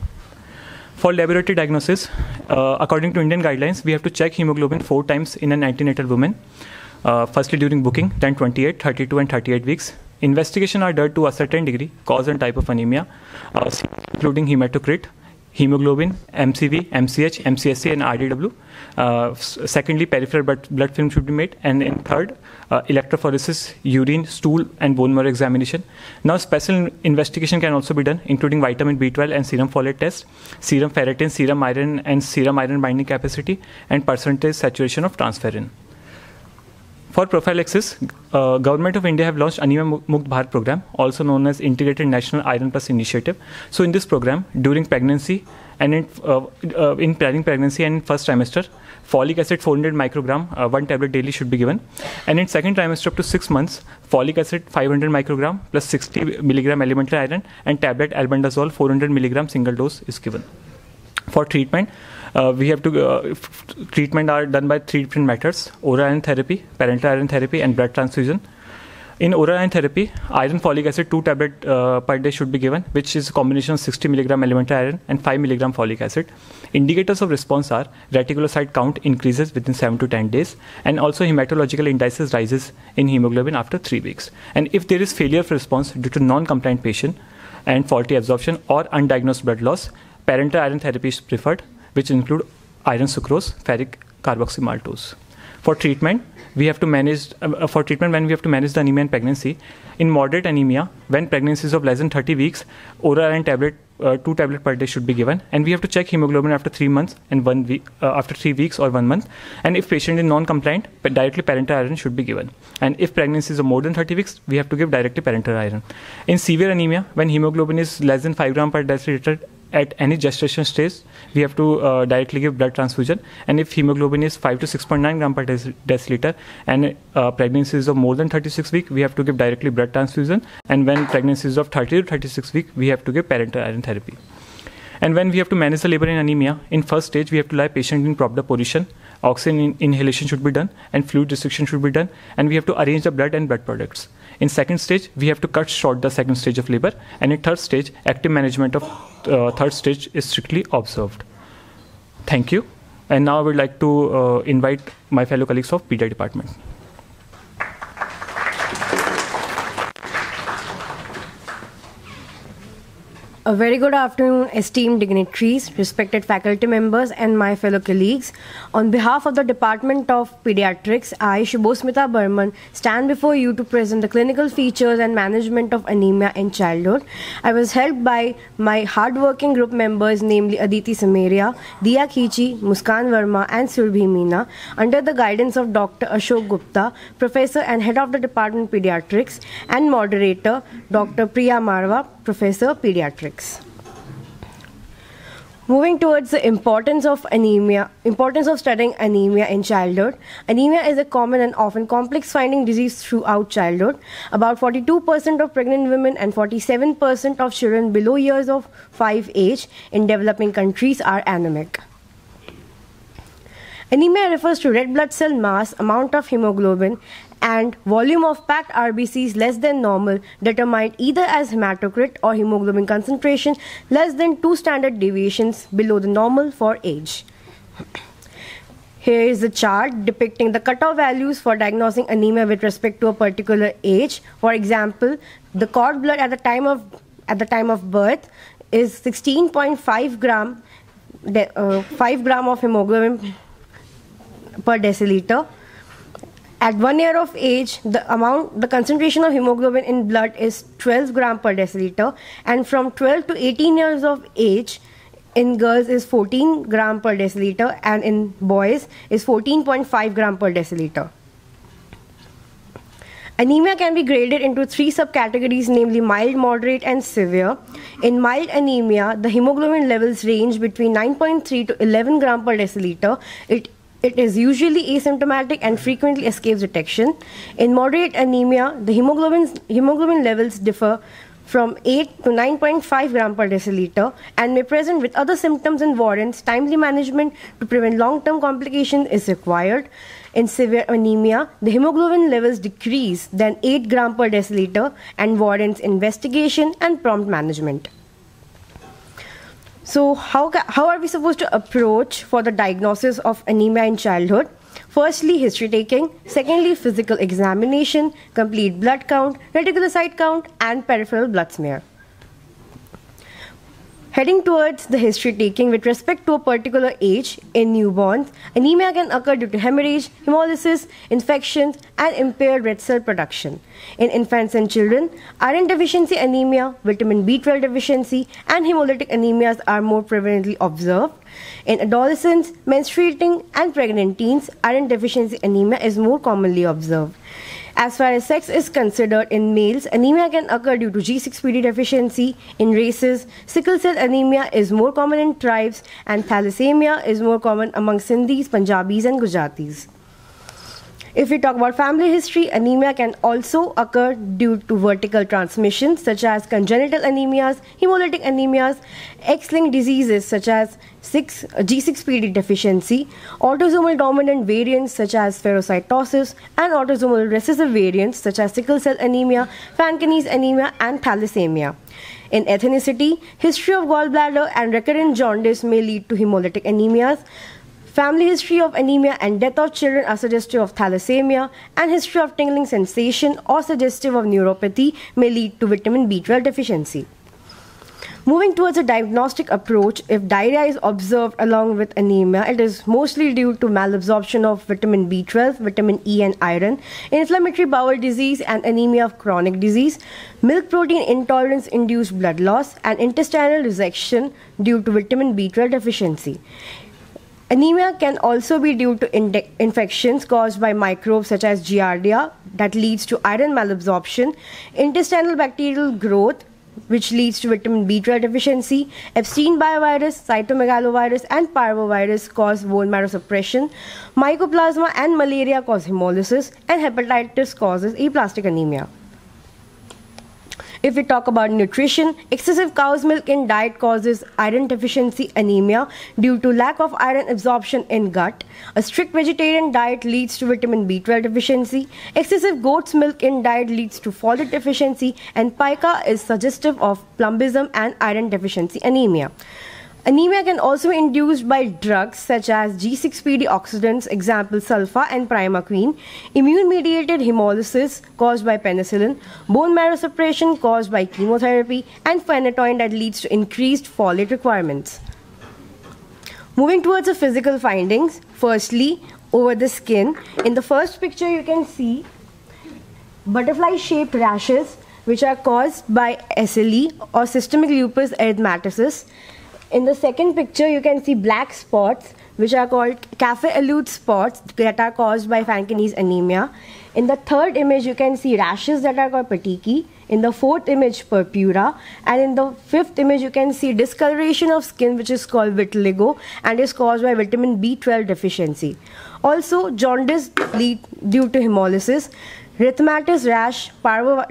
For laboratory diagnosis, according to Indian guidelines, we have to check hemoglobin 4 times in an antenatal woman. Firstly during booking, then 28, 32, and 38 weeks. Investigation are done to a certain degree, cause and type of anemia, including hematocrit, hemoglobin, MCV, MCH, MCSC, and RDW. Secondly, peripheral blood film should be made. And in third, electrophoresis, urine, stool, and bone marrow examination. Now, special investigation can also be done, including vitamin B12 and serum folate test, serum ferritin, serum iron, and serum iron binding capacity, and percentage saturation of transferrin. For prophylaxis, Government of India have launched Anemia Mukt Bharat program, also known as Integrated National Iron Plus Initiative. So in this program, during pregnancy and in planning pregnancy and in first trimester, folic acid 400 microgram, 1 tablet daily should be given. And in second trimester up to 6 months, folic acid 500 microgram plus 60 milligram elemental iron and tablet albendazole 400 milligram single dose is given. For treatment, treatment are done by 3 different methods: oral iron therapy, parenteral iron therapy, and blood transfusion. In oral iron therapy, iron folic acid 2 tablets per day should be given, which is a combination of 60 milligram elemental iron and 5 milligram folic acid. Indicators of response are reticulocyte count increases within 7 to 10 days, and also hematological indices rises in hemoglobin after 3 weeks. And if there is failure of response due to non-compliant patient and faulty absorption or undiagnosed blood loss, parenteral iron therapy is preferred, which include iron sucrose, ferric carboxymaltose. For treatment, we have to manage when we have to manage the anemia in pregnancy. In moderate anemia, when pregnancy is of less than 30 weeks, oral iron tablet 2 tablets per day should be given, and we have to check hemoglobin after 3 months and 1 week, after 3 weeks or 1 month. And if patient is non-compliant, directly parenteral iron should be given. And if pregnancy is more than 30 weeks, we have to give directly parenteral iron. In severe anemia, when hemoglobin is less than 5 gram per deciliter at any gestation stage, we have to directly give blood transfusion. And if hemoglobin is 5 to 6.9 gram per deciliter and pregnancy is of more than 36 weeks, we have to give directly blood transfusion. And when pregnancy is of 30 to 36 weeks, we have to give parenteral iron therapy. And when we have to manage the labor in anemia, in first stage, we have to lie patient in proper position, oxygen inhalation should be done, and fluid restriction should be done, and we have to arrange the blood and blood products. In second stage, we have to cut short the second stage of labor, and in third stage, active management of third stage is strictly observed. Thank you. And now I would like to invite my fellow colleagues of PDI department. A very good afternoon, esteemed dignitaries, respected faculty members, and my fellow colleagues. On behalf of the Department of Pediatrics, I, Shubhosmita Burman, stand before you to present the clinical features and management of anemia in childhood. I was helped by my hardworking group members, namely Aditi Sameria, Diya Khichi, Muskan Verma, and Surbhi Meena, under the guidance of Dr. Ashok Gupta, Professor and Head of the Department of Pediatrics, and Moderator, Dr. Priya Marwa, Professor Pediatrics. Moving towards the importance of studying anemia in childhood. Anemia is a common and often complex finding disease throughout childhood. About 42% of pregnant women and 47% of children below years of 5 age in developing countries are anemic. Anemia refers to red blood cell mass, amount of hemoglobin, and volume of packed RBCs less than normal, determined either as hematocrit or hemoglobin concentration less than 2 standard deviations below the normal for age. Here is the chart depicting the cutoff values for diagnosing anemia with respect to a particular age. For example, the cord blood at the time of birth is 16.5 gram, 5 gram of hemoglobin per deciliter. At 1 year of age, the concentration of hemoglobin in blood is 12 gram per deciliter, and from 12 to 18 years of age, in girls is 14 gram per deciliter, and in boys is 14.5 gram per deciliter. Anemia can be graded into 3 subcategories, namely mild, moderate, and severe. In mild anemia, the hemoglobin levels range between 9.3 to 11 gram per deciliter. It is usually asymptomatic and frequently escapes detection. In moderate anemia, the hemoglobin levels differ from 8 to 9.5 gram per deciliter and may present with other symptoms and warrants. Timely management to prevent long-term complications is required. In severe anemia, the hemoglobin levels decrease than 8 gram per deciliter and warrants investigation and prompt management. So how are we supposed to approach for the diagnosis of anemia in childhood? Firstly, history taking. Secondly, physical examination, complete blood count, reticulocyte count, and peripheral blood smear. Heading towards the history taking with respect to a particular age in newborns, anemia can occur due to hemorrhage, hemolysis, infections, and impaired red cell production. In infants and children, iron deficiency anemia, vitamin B12 deficiency, and hemolytic anemias are more prevalently observed. In adolescents, menstruating, and pregnant teens, iron deficiency anemia is more commonly observed. As far as sex is considered, in males, anemia can occur due to G6PD deficiency. In races, sickle cell anemia is more common in tribes, and thalassemia is more common among Sindhis, Punjabis, and Gujaratis. If we talk about family history, anemia can also occur due to vertical transmissions such as congenital anemias, hemolytic anemias, X-linked diseases such as G6PD deficiency, autosomal dominant variants such as phagocytosis, and autosomal recessive variants such as sickle cell anemia, Fanconi's anemia, and thalassemia. In ethnicity, history of gallbladder and recurrent jaundice may lead to hemolytic anemias. Family history of anemia and death of children are suggestive of thalassemia, and history of tingling sensation or suggestive of neuropathy may lead to vitamin B12 deficiency. Moving towards a diagnostic approach, if diarrhea is observed along with anemia, it is mostly due to malabsorption of vitamin B12, vitamin E and iron, inflammatory bowel disease and anemia of chronic disease, milk protein intolerance induced blood loss, and intestinal resection due to vitamin B12 deficiency. Anemia can also be due to infections caused by microbes such as Giardia that leads to iron malabsorption, intestinal bacterial growth which leads to vitamin B12 deficiency, Epstein-Barr virus, cytomegalovirus and parvovirus cause bone marrow suppression, mycoplasma and malaria cause hemolysis, and hepatitis causes aplastic anemia. If we talk about nutrition, excessive cow's milk in diet causes iron deficiency anemia due to lack of iron absorption in gut. A strict vegetarian diet leads to vitamin B12 deficiency. Excessive goat's milk in diet leads to folate deficiency, and pica is suggestive of plumbism and iron deficiency anemia. Anemia can also be induced by drugs such as G6PD oxidants, example sulfa and primaquine, immune-mediated hemolysis caused by penicillin, bone marrow suppression caused by chemotherapy, and phenytoin that leads to increased folate requirements. Moving towards the physical findings, firstly, over the skin. In the first picture, you can see butterfly-shaped rashes which are caused by SLE or systemic lupus erythematosus. In the second picture, you can see black spots, which are called cafe-au-lait spots that are caused by Fanconi's anemia. In the third image, you can see rashes that are called petechiae. In the fourth image, purpura. And in the fifth image, you can see discoloration of skin, which is called vitiligo and is caused by vitamin B12 deficiency. Also, jaundice due to hemolysis, erythematous rash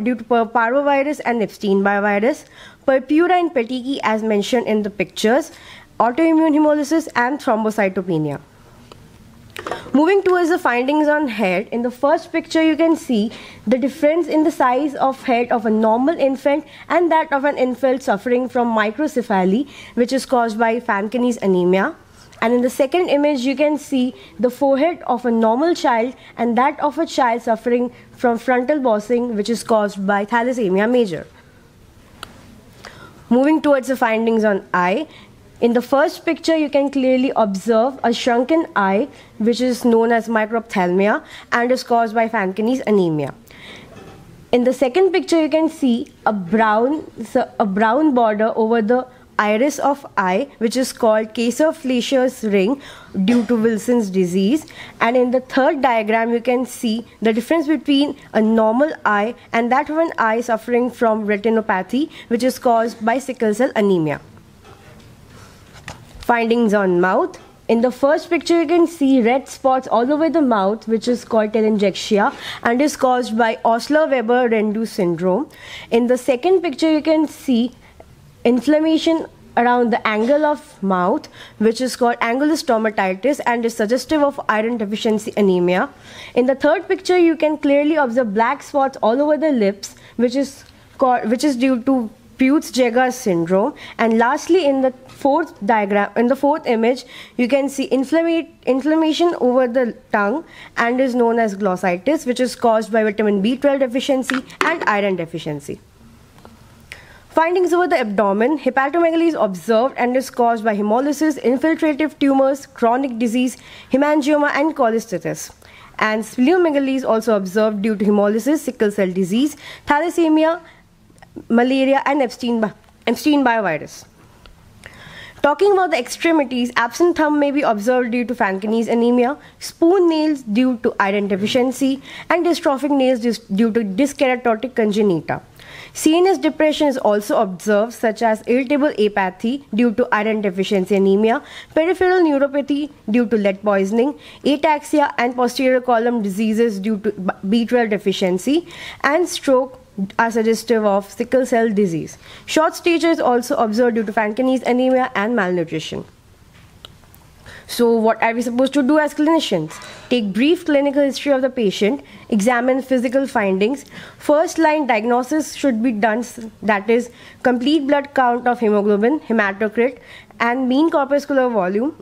due to parvovirus and Epstein-Barr virus, purpura and petechiae as mentioned in the pictures, autoimmune hemolysis and thrombocytopenia. Moving towards the findings on head, in the first picture you can see the difference in the size of head of a normal infant and that of an infant suffering from microcephaly, which is caused by Fanconi's anemia. And in the second image, you can see the forehead of a normal child and that of a child suffering from frontal bossing, which is caused by thalassemia major. Moving towards the findings on eye, in the first picture, you can clearly observe a shrunken eye, which is known as microphthalmia and is caused by Fanconi's anemia. In the second picture, you can see a brown border over the iris of eye, which is called Kayser-Fleischer's ring due to Wilson's disease. And in the third diagram, you can see the difference between a normal eye and that of an eye suffering from retinopathy, which is caused by sickle cell anemia. Findings on mouth. In the first picture, you can see red spots all over the mouth, which is called telangiectasia and is caused by Osler-Weber-Rendu syndrome. In the second picture, you can see inflammation around the angle of mouth, which is called angulus stomatitis and is suggestive of iron deficiency anemia. In the third picture, you can clearly observe black spots all over the lips, which is due to Peutz-Jeghers syndrome. And lastly, in the fourth image, you can see inflammation over the tongue and is known as glossitis, which is caused by vitamin B12 deficiency and iron deficiency. Findings over the abdomen, hepatomegaly is observed and is caused by hemolysis, infiltrative tumors, chronic disease, hemangioma and cholestasis. And splenomegaly is also observed due to hemolysis, sickle cell disease, thalassemia, malaria and Epstein-Barr virus. Talking about the extremities, absent thumb may be observed due to Fanconi's anemia, spoon nails due to iron deficiency, and dystrophic nails due to dyskeratotic congenita. CNS depression is also observed, such as irritable apathy due to iron deficiency anemia, peripheral neuropathy due to lead poisoning, ataxia and posterior column diseases due to B12 deficiency, and stroke are suggestive of sickle cell disease. Short stature is also observed due to Fanconi's anemia and malnutrition. So what are we supposed to do as clinicians? Take brief clinical history of the patient, examine physical findings. First line diagnosis should be done, that is complete blood count of hemoglobin, hematocrit and mean corpuscular volume,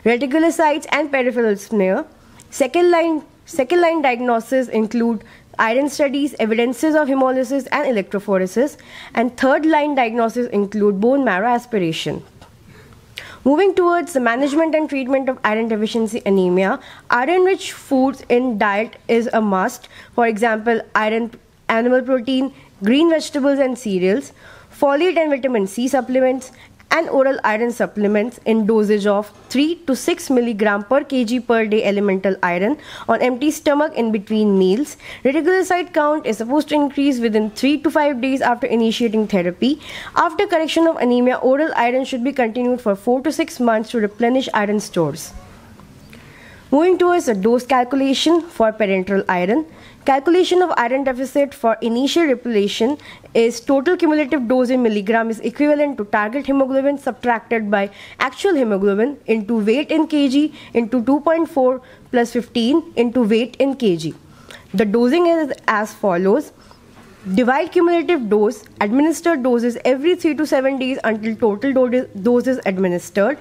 reticulocytes and peripheral smear. Second line diagnosis include iron studies, evidences of hemolysis and electrophoresis, and third-line diagnosis include bone marrow aspiration. Moving towards the management and treatment of iron deficiency anemia, iron-rich foods in diet is a must. For example, iron, animal protein, green vegetables and cereals, folate and vitamin C supplements, and oral iron supplements in dosage of 3 to 6 milligram per kg per day elemental iron on empty stomach in between meals. Reticulocyte count is supposed to increase within 3 to 5 days after initiating therapy. After correction of anemia, oral iron should be continued for 4 to 6 months to replenish iron stores. Moving towards the dose calculation for parenteral iron. Calculation of iron deficit for initial repletion is total cumulative dose in milligram is equivalent to target hemoglobin subtracted by actual hemoglobin into weight in kg into 2.4 plus 15 into weight in kg. The dosing is as follows. Divide cumulative dose, administered doses every 3 to 7 days until total dose is administered.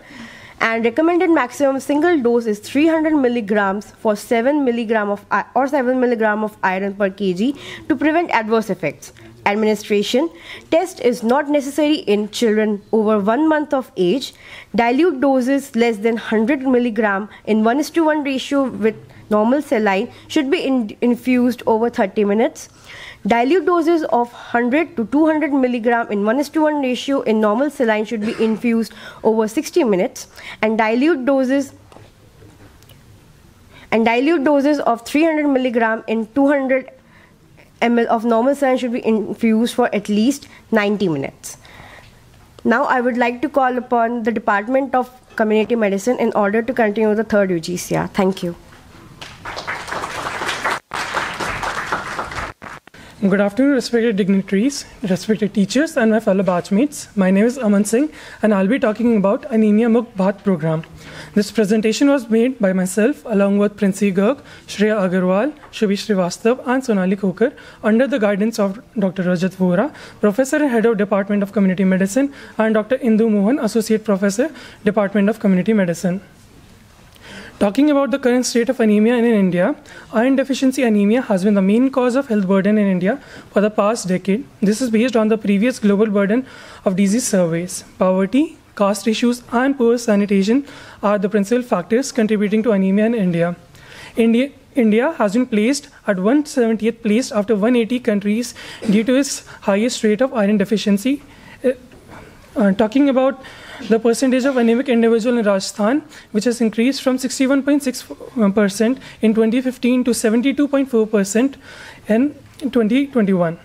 And recommended maximum single dose is 300 milligrams for 7 milligram of iron per kg to prevent adverse effects. Administration. Test is not necessary in children over 1 month of age. Dilute doses less than 100 milligram in 1:1 ratio with normal saline should be infused over 30 minutes. Dilute doses of 100 to 200 milligram in 1:1 ratio in normal saline should be infused over 60 minutes, and dilute doses of 300 milligram in 200 ml of normal saline should be infused for at least 90 minutes. Now I would like to call upon the Department of Community Medicine in order to continue the third UGCR. Thank you. Good afternoon, respected dignitaries, respected teachers, and my fellow batchmates. My name is Aman Singh, and I'll be talking about Anaemia Mukt Bharat program. This presentation was made by myself, along with Princy Garg, Shreya Agarwal, Shubhi Srivastav, and Sonali Khokar, under the guidance of Dr. Rajat Vora, Professor and Head of Department of Community Medicine, and Dr. Indu Mohan, Associate Professor, Department of Community Medicine. Talking about the current state of anemia in India, iron deficiency anemia has been the main cause of health burden in India for the past decade. This is based on the previous global burden of disease surveys. Poverty, caste issues, and poor sanitation are the principal factors contributing to anemia in India. India has been placed at 170th place after 180 countries due to its highest rate of iron deficiency. Talking about the percentage of anemic individual in Rajasthan, which has increased from 61.6% in 2015 to 72.4% in 2021.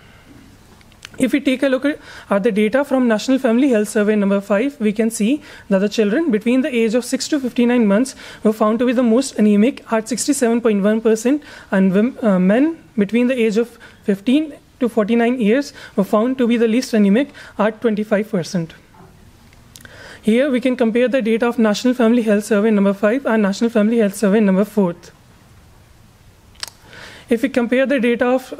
If we take a look at the data from National Family Health Survey number 5, we can see that the children between the age of 6 to 59 months were found to be the most anemic at 67.1%, and men between the age of 15 to 49 years were found to be the least anemic at 25%. Here we can compare the data of National Family Health Survey number 5 and National Family Health Survey number 4. If we compare the data of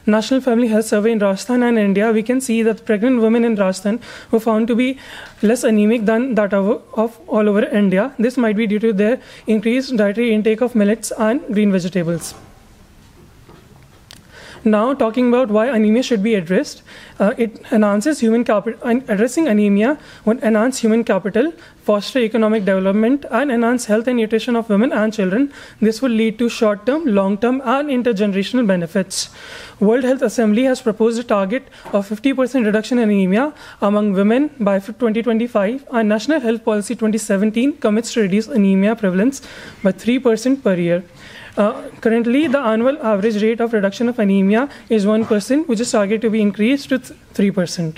National Family Health Survey in Rajasthan and India, we can see that pregnant women in Rajasthan were found to be less anemic than that of all over India. This might be due to their increased dietary intake of millets and green vegetables. Now, talking about why anemia should be addressed, it enhances human capital. Addressing anemia would enhance human capital, foster economic development, and enhance health and nutrition of women and children. This will lead to short-term, long-term, and intergenerational benefits. World Health Assembly has proposed a target of 50% reduction in anemia among women by 2025, and National Health Policy 2017 commits to reduce anemia prevalence by 3% per year. Currently, the annual average rate of reduction of anemia is 1%, which is targeted to be increased to 3%.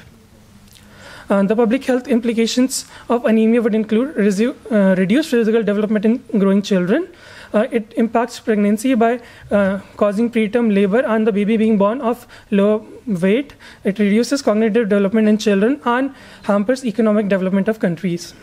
The public health implications of anemia would include reduced physical development in growing children. It impacts pregnancy by causing preterm labor and the baby being born of low weight. It reduces cognitive development in children and hampers economic development of countries.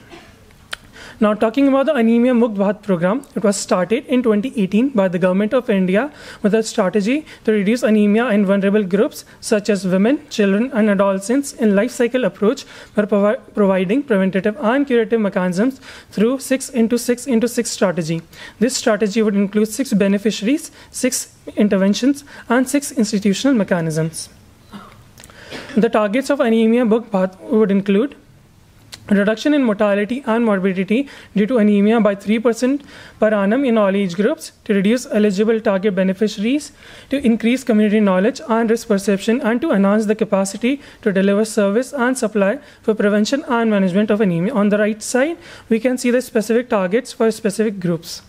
Now, talking about the Anaemia Mukt Bharat program, it was started in 2018 by the Government of India with a strategy to reduce anemia in vulnerable groups such as women, children, and adolescents in life cycle approach by providing preventative and curative mechanisms through 6x6x6 strategy. This strategy would include 6 beneficiaries, 6 interventions, and 6 institutional mechanisms. The targets of Anaemia Mukt Bharat would include reduction in mortality and morbidity due to anemia by 3% per annum in all age groups, to reduce eligible target beneficiaries, to increase community knowledge and risk perception, and to enhance the capacity to deliver service and supply for prevention and management of anemia. On the right side, we can see the specific targets for specific groups.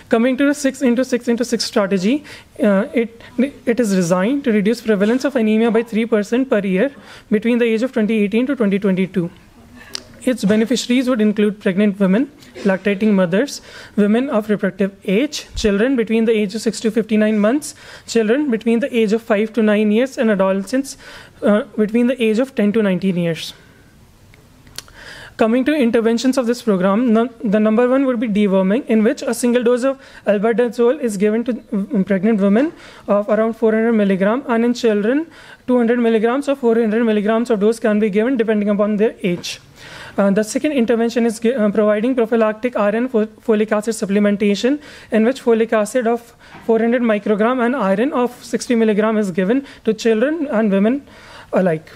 Coming to the 6x6x6 strategy, it is designed to reduce prevalence of anemia by 3% per year between the age of 2018 to 2022. Its beneficiaries would include pregnant women, lactating mothers, women of reproductive age, children between the age of 6 to 59 months, children between the age of 5 to 9 years, and adolescents between the age of 10 to 19 years. Coming to interventions of this program, the number one would be deworming, in which a single dose of albendazole is given to pregnant women of around 400 milligram, and in children, 200 milligrams or 400 milligrams of dose can be given depending upon their age. The second intervention is providing prophylactic iron folic acid supplementation, in which folic acid of 400 microgram and iron of 60 milligram is given to children and women alike.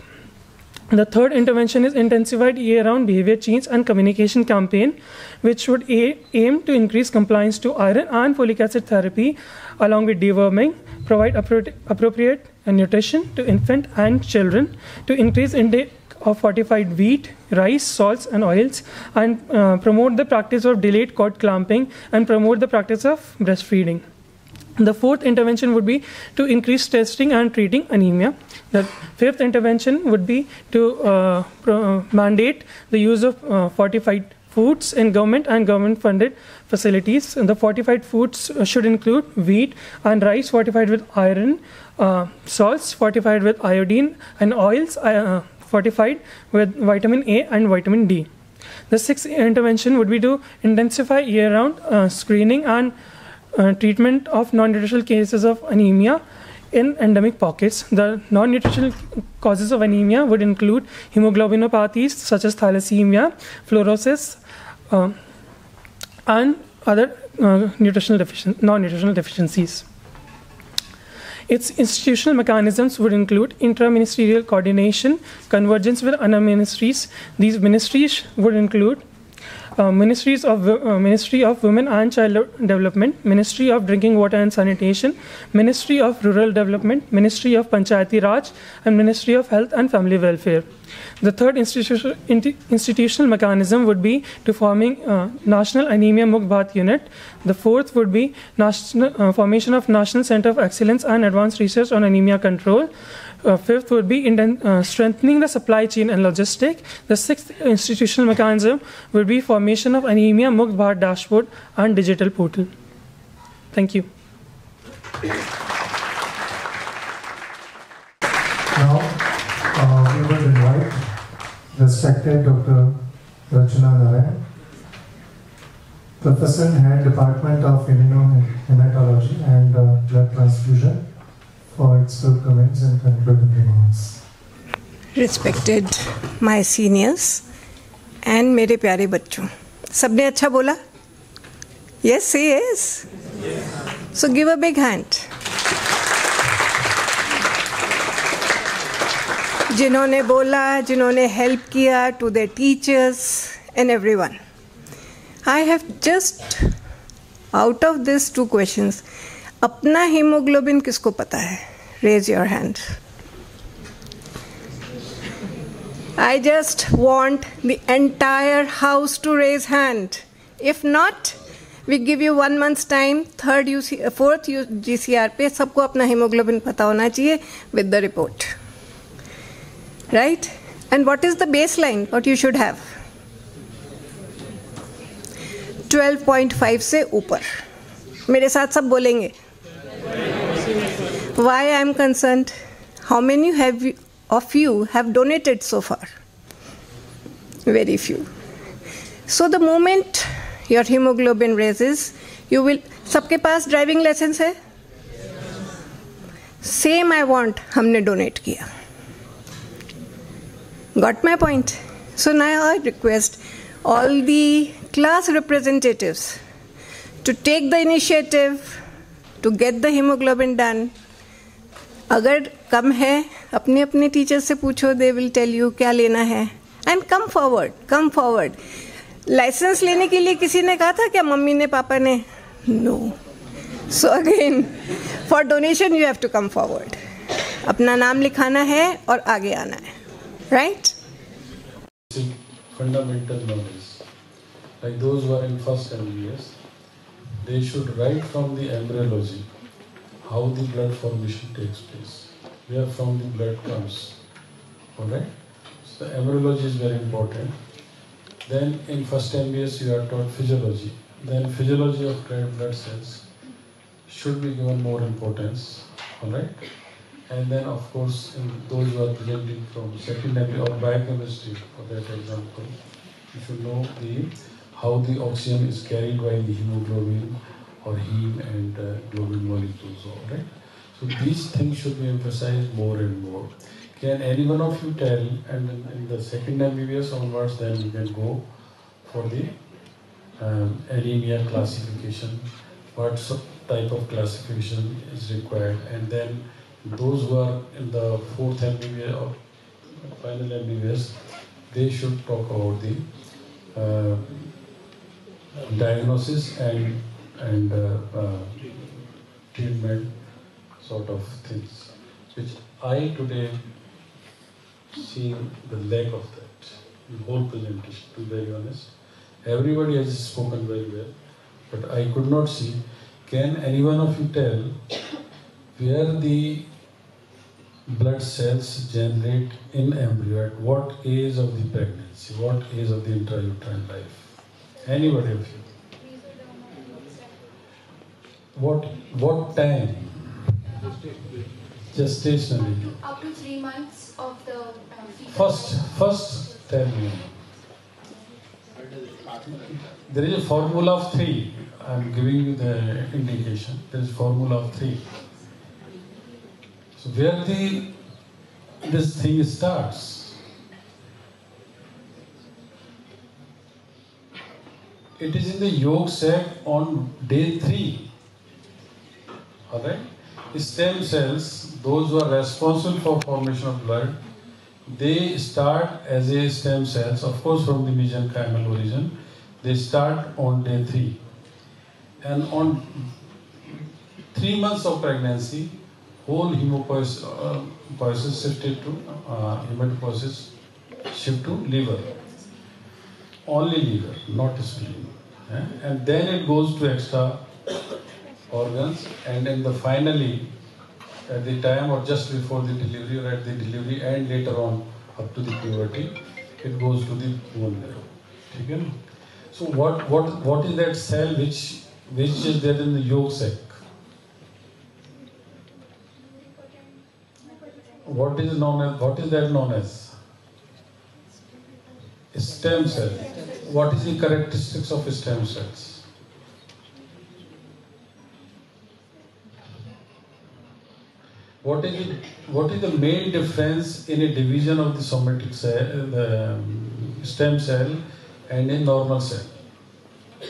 The third intervention is intensified year-round behavior change and communication campaign, which would aim to increase compliance to iron and folic acid therapy, along with deworming, provide appropriate nutrition to infant and children, to increase intake of fortified wheat, rice, salts, and oils, and promote the practice of delayed cord clamping, and promote the practice of breastfeeding. The fourth intervention would be to increase testing and treating anemia. The fifth intervention would be to mandate the use of fortified foods in government and government-funded facilities. And the fortified foods should include wheat and rice fortified with iron, salts fortified with iodine, and oils fortified with vitamin A and vitamin D. The sixth intervention would be to intensify year-round screening and treatment of non-nutritional cases of anemia in endemic pockets. The non-nutritional causes of anemia would include hemoglobinopathies such as thalassemia, fluorosis, and other non-nutritional deficiencies. Its institutional mechanisms would include intra-ministerial coordination, convergence with other ministries. These ministries would include Ministry of Women and Child Development, Ministry of Drinking Water and Sanitation, Ministry of Rural Development, Ministry of Panchayati Raj, and Ministry of Health and Family Welfare. The third institutional mechanism would be to forming National Anaemia Mukt Bharat Unit. The fourth would be formation of National Center of Excellence and Advanced Research on Anemia Control. Fifth would be strengthening the supply chain and logistics. The sixth institutional mechanism would be formation of Anaemia Mukt Bharat Dashboard and digital portal. Thank you. Now, we will invite respected Dr. Rachana Narayan, Professor and Head Department of Immunohematology and Blood Transfusion, for its full comments and concluding remarks. Respected my seniors and मेरे प्यारे बच्चों, सबने अच्छा बोला? Yes, say yes. So give a big hand. जिन्होंने बोला, जिन्होंने help किया, to their teachers and everyone. I have just out of these 2 questions, अपना hemoglobin किसको पता है? Raise your hand. I just want the entire house to raise hand. If not, we give you 1 month's time. 4th UGCR पे सबको अपना hemoglobin पता होना चाहिए with the report. Right? And what is the baseline? What you should have? 12.5 से ऊपर. मेरे साथ सब बोलेंगे. Why I am concerned? How many of you have donated so far? Very few. So the moment your hemoglobin raises, you will. सबके पास driving licence है? Same I want. हमने donate किया. Got my point? So now I request all the class representatives to take the initiative to get the hemoglobin done. अगर कम है, अपने अपने teacher से पूछो, they will tell you क्या लेना है. And come forward. लाइसेंस लेने के लिए किसी ने कहा था क्या, मम्मी ने, पापा ने? No. So again, for donation you have to come forward. अपना नाम लिखाना है और आगे आना है. Right? Fundamental knowledge. Like those who are in first MBS, they should write from the embryology how the blood formation takes place, where from the blood comes. Alright? So the embryology is very important. Then in first MBS you are taught physiology. Then physiology of red blood cells should be given more importance. Alright? And then of course in those who are presenting from second MBA or biochemistry, for that example, you should know how the oxygen is carried by the hemoglobin or heme and globin molecules. Alright? So these things should be emphasized more and more. Can any one of you tell, and in the second MBBS onwards, then you can go for the anemia classification, what type of classification is required, and then those who are in the fourth MBBS or final MBBS, they should talk about the diagnosis and treatment sort of things, which I today see the lack of that in whole presentation, to be very honest. Everybody has spoken very well, but I could not see. Can any one of you tell where the blood cells generate in embryo, at what age of the pregnancy, what age of the intrauterine life? Anybody of you? What time? Gestationally. Up to 3 months of the First tell me. There is a formula of 3. I am giving you the indication. There is a formula of 3. So where this thing starts? It is in the yolk sac on day 3. Alright? Stem cells, those who are responsible for formation of blood, they start as a stem cells, of course from the mesenchymal origin. They start on day 3. And on 3 months of pregnancy, whole hematopoiesis shifted to hematopoiesis shift to liver. Only liver, not spleen. And then it goes to extra organs, and in the finally, at the time or just before the delivery or at the delivery and later on up to the puberty, it goes to the bone marrow. Okay? So what is that cell which is there in the yolk sac? What is that known as? Stem cell. What is the characteristics of stem cells? What is the main difference in a division of the somatic cell, the stem cell, and a normal cell? So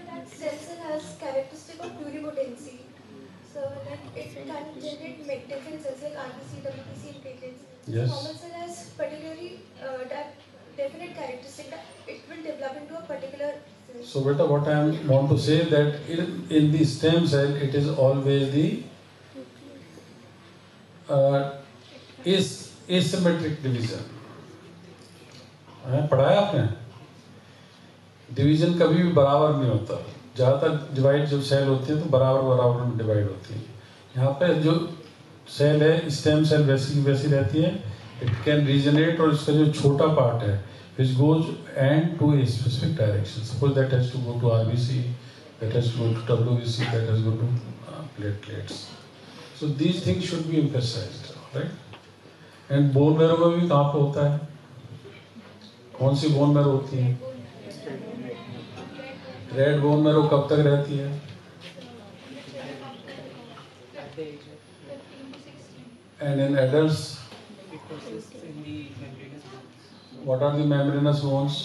that stem cell has characteristic of pluripotency. So like it can generate different cells like RBC, WBC, and platelets. Yes. So normal cell has particularly that definite characteristic that it will develop into a particular cell. So beta, what I want to say that in the stem cell, it is always the asymmetric division. पढ़ाया आपने? Division कभी भी बराबर नहीं होता. ज़्यादातर divide जब cell होती है तो बराबर में डिवाइड होती है. यहाँ पे जो सेल है, स्टेम सेल वैसी रहती है. It can regenerate, और इसका जो छोटा पार्ट है, which goes and to a specific direction. Suppose that has to go to RBC, that has to go to WBC, that has to go to platelets. So these things should be emphasized, right? And bone marrow में भी कहाँ पे होता है? कौन सी bone marrow होती है? Red bone marrow कब तक रहती है? And in adults, what are the membranous bones?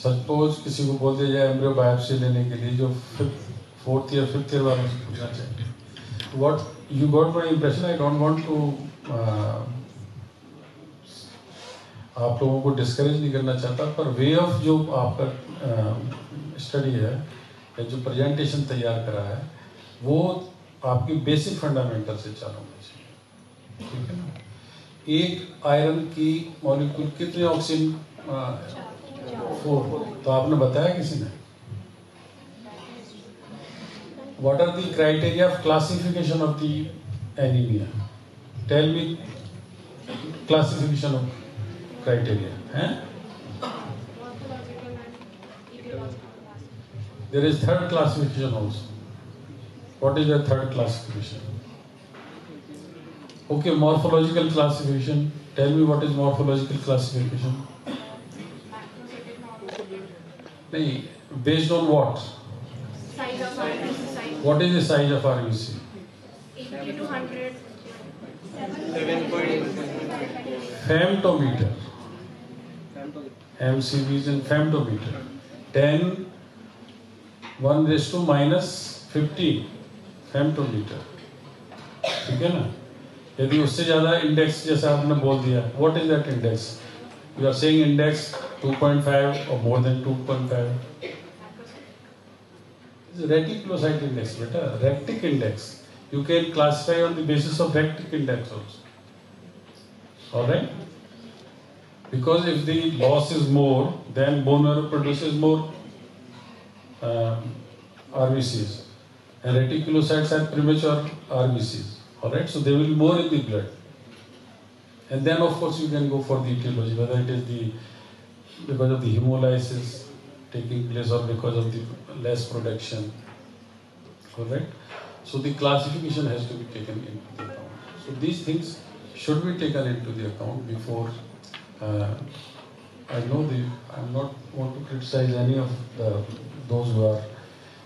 Suppose किसी को बोल दिया जाए एम्ब्रियो बायोप्सी लेने के लिए, जो 4th या 5th ईयर वालों से पूछना चाहिए, what you got my impression. I don't want to आप लोगों को डिस्करेज नहीं करना चाहता, पर वे ऑफ जो आपका स्टडी है या जो प्रेजेंटेशन तैयार करा है वो आपकी बेसिक फंडामेंटल से चालू होना चाहिए, ठीक है ना? एक आयरन की मॉलिक्यूल कितने ऑक्सीजन? 4. तो आपने बताया किसी ने? What are the criteria of classification of the anaemia? Tell me classification of criteria. There is third classification also. What is the third classification? Okay, morphological classification. Tell me what is morphological classification? Based on what? Size of RBC. What is the size of RBC? 80 to 100. 7.8. Femtometer. MCV is in femtometer. 10 1⁻50 femtometer. ठीक है ना? यदि उससे ज़्यादा index जैसे आपने बोल दिया, what is that index? You are saying index 2.5 or more than 2.5. It's a reticulocyte index, beta. Rectic index. You can classify on the basis of rectic index also. All right? Because if the loss is more, then bone marrow produces more RBCs, and reticulocytes are premature RBCs. All right, so they will be more in the blood, and then of course you can go for the etiology, whether it is because of the hemolysis taking place or because of the less production. All right, so the classification has to be taken into the account. So these things should be taken into the account before. I know I'm not want to criticize any of those who are,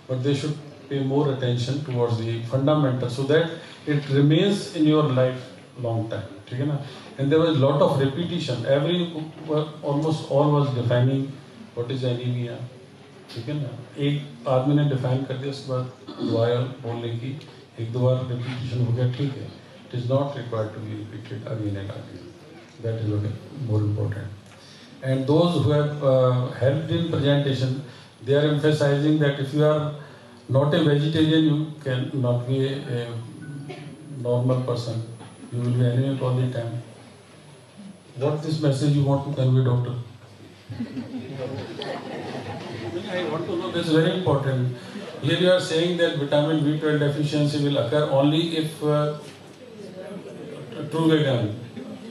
but they should pay more attention towards the fundamentals so that it remains in your life long time. ठीक है ना? And there was a lot of repetition. Almost all was defining what is anemia. ठीक है ना? एक आदमी ने define कर दिया, उसके बाद दोबारा बोलने की एक दो बार repetition हो गया, ठीक है? It is not required to be repeated again and again. That is more important. And those who have helped in presentation, they are emphasizing that if you are not a vegetarian, you cannot be a normal person. You will be anemic all the time. What this message you want to convey, doctor? I want to know, this is very important. Here you are saying that vitamin B12 deficiency will occur only if true vegan.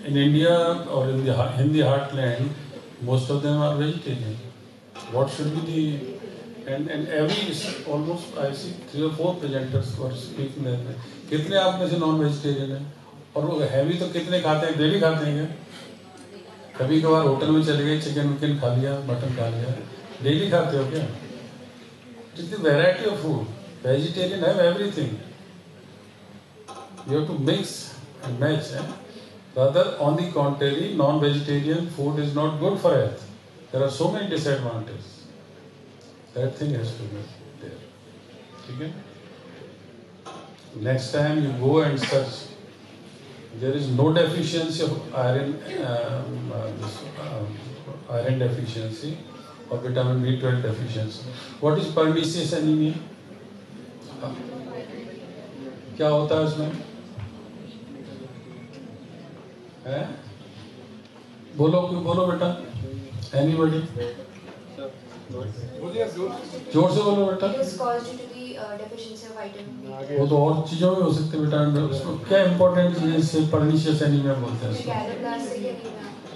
In India or in the Hindi heartland, most of them are vegetarian. What should be the and every almost I see 3 or 4 presenters who are speaking that way. कितने आप में से non vegetarian हैं? और वो heavy तो कितने खाते हैं? डेली खाते हैं क्या? कभी कभार होटल में चले गए, चिकन विकन खा लिया, मटन खा लिया, डेली खाते हो क्या? It's the variety of food. Vegetarian have everything. You have to mix and match. Rather, on the contrary, non-vegetarian food is not good for health. There are so many disadvantages. That thing has to be there. Okay? Next time you go and search, there is no deficiency of iron, iron deficiency or vitamin B12 deficiency. What is pernicious anemia? क्या होता है उसमें? बोलो बेटा, anybody? जोर से बोलो बेटा। वो तो और चीजों में हो सकते बेटा, उसको क्या इंपॉर्टेंट चीज इससे पर्निशियस एनीमिया बोलते हैं?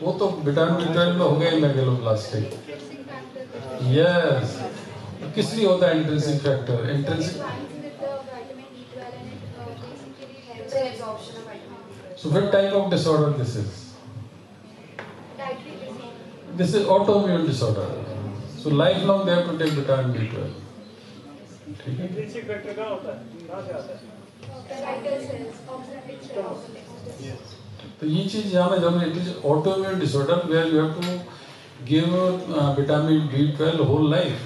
वो तो विटामिन B12 में हो गया मेगलोब्लास्टिक। यस, किस लिए होता है intrinsic factor? Intrinsic So what type of disorder this is? This is autoimmune disorder. So lifelong they have to take vitamin B12. ठीक है? तो ये चीज यहाँ में जब it is autoimmune disorder where you have to give vitamin B12 whole life.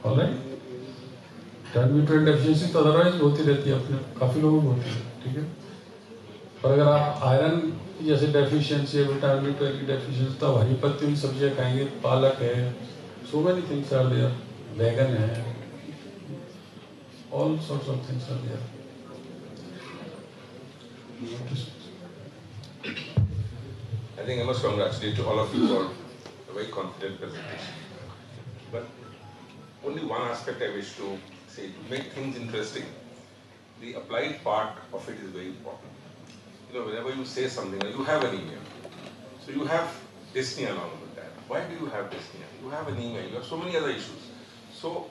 All right? Vitamin B12 deficiency तो otherwise होती रहती है अपने काफी लोगों को होती है, ठीक है? पर अगर आप आयरन जैसे डेफिशिएंसी है, विटामिन B12 की डेफिशिएंसी, तो हरी पत्ती वाली सब्जियां खाएंगे, पालक है, so many things are there, बैगन है, all sorts of things are there. I think I must congratulate all of you for a very confident presentation. But only one aspect I wish to say to make things interesting. The applied part of it is very important. You know, whenever you say something, you have anemia. So you have dyspnea along with that. Why do you have dyspnea? You have anemia, you have so many other issues. So,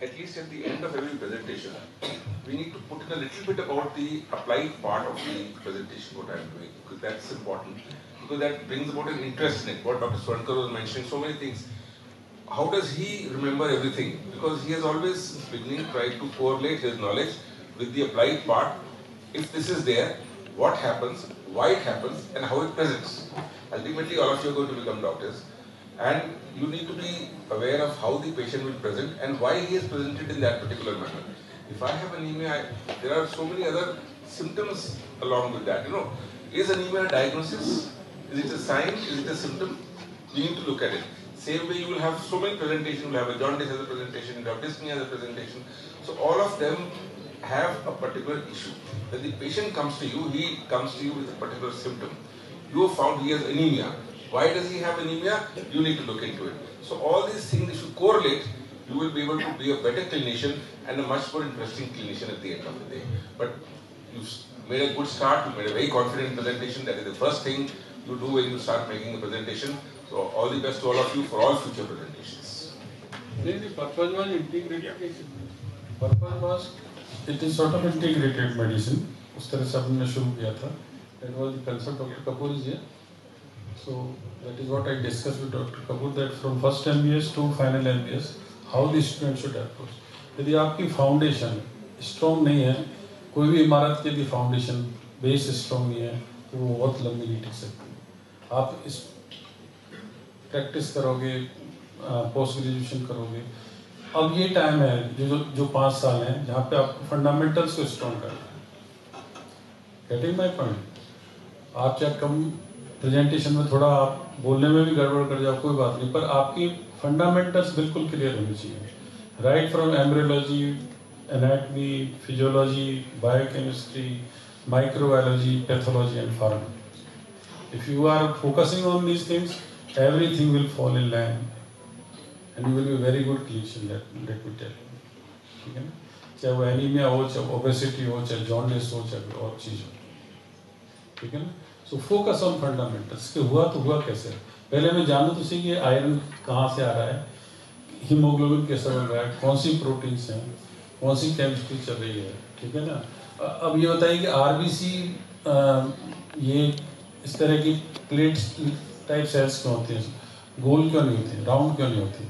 at least at the end of every presentation, we need to put in a little bit about the applied part of the presentation, what I'm doing, because that's important. Because that brings about an interest in it. What Dr. Swankar was mentioning, so many things. How does he remember everything? Because he has always, since the beginning, tried to correlate his knowledge with the applied part. If this is there, what happens, why it happens, and how it presents. Ultimately, all of you are going to become doctors, and you need to be aware of how the patient will present and why he is presented in that particular manner. If I have anemia, there are so many other symptoms along with that. You know, is anemia a diagnosis? Is it a sign? Is it a symptom? You need to look at it. Same way, you will have so many presentations. You will have a jaundice as a presentation, you will have dyspnea as a presentation. So all of them have a particular issue. When the patient comes to you, he comes to you with a particular symptom. You have found he has anemia. Why does he have anemia? You need to look into it. So all these things, if you correlate, you will be able to be a better clinician and a much more interesting clinician at the end of the day. But you've made a good start, you made a very confident presentation. That is the first thing you do when you start making a presentation. So all the best to all of you for all future presentations. The purpose was integrated. Purpose was, it is sort of integrated medicine. उस तरह से हमने शुरू किया था. That was the concept Dr. Kapoor is here. So that is what I discussed with Dr. Kapoor, that from first MBS to final MBS, how the student should approach. यदि आपकी foundation strong नहीं है, कोई भी इमारत की यदि foundation base strong नहीं है, तो वो बहुत लंबी नहीं टिक सकती. आप इस प्रैक्टिस करोगे, पोस्ट ग्रेजुएशन करोगे. अब ये टाइम है जो 5 साल हैं, जहाँ पे आप फंडामेंटल्स को स्ट्रॉन्ग करना है. Getting my point? आप चाहे कम प्रेजेंटेशन में थोड़ा आप बोलने में भी गड़बड़ कर जाओ, कोई बात नहीं, पर आपकी फंडामेंटल्स बिल्कुल क्लियर होनी चाहिए. Right from embryology, anatomy, physiology, biochemistry, microbiology, pathology and pharma. If you are focusing on these things, everything will fall in line and you will be a very good clinician, let me tell you. ठीक है ना? चाहे वो anaemia हो, चाहे obesity हो, चाहे jaundice हो, चाहे कोई और चीज हो. ठीक है ना? So focus on fundamentals. कि हुआ तो हुआ कैसे. पहले मैं जानूं तो सही कि आयरन कहाँ से आ रहा है, हीमोग्लोबिन कैसे बन रहा है, कौन सी प्रोटीन्स हैं, कौन सी केमिस्ट्री चल रही है. ठीक है ना? अब ये बताइए कि आरबीसी ये इस तरह की प्लेट्स टाइप सेल्स क्यों होती हैं, गोल क्यों नहीं होती, राउंड क्यों नहीं होती.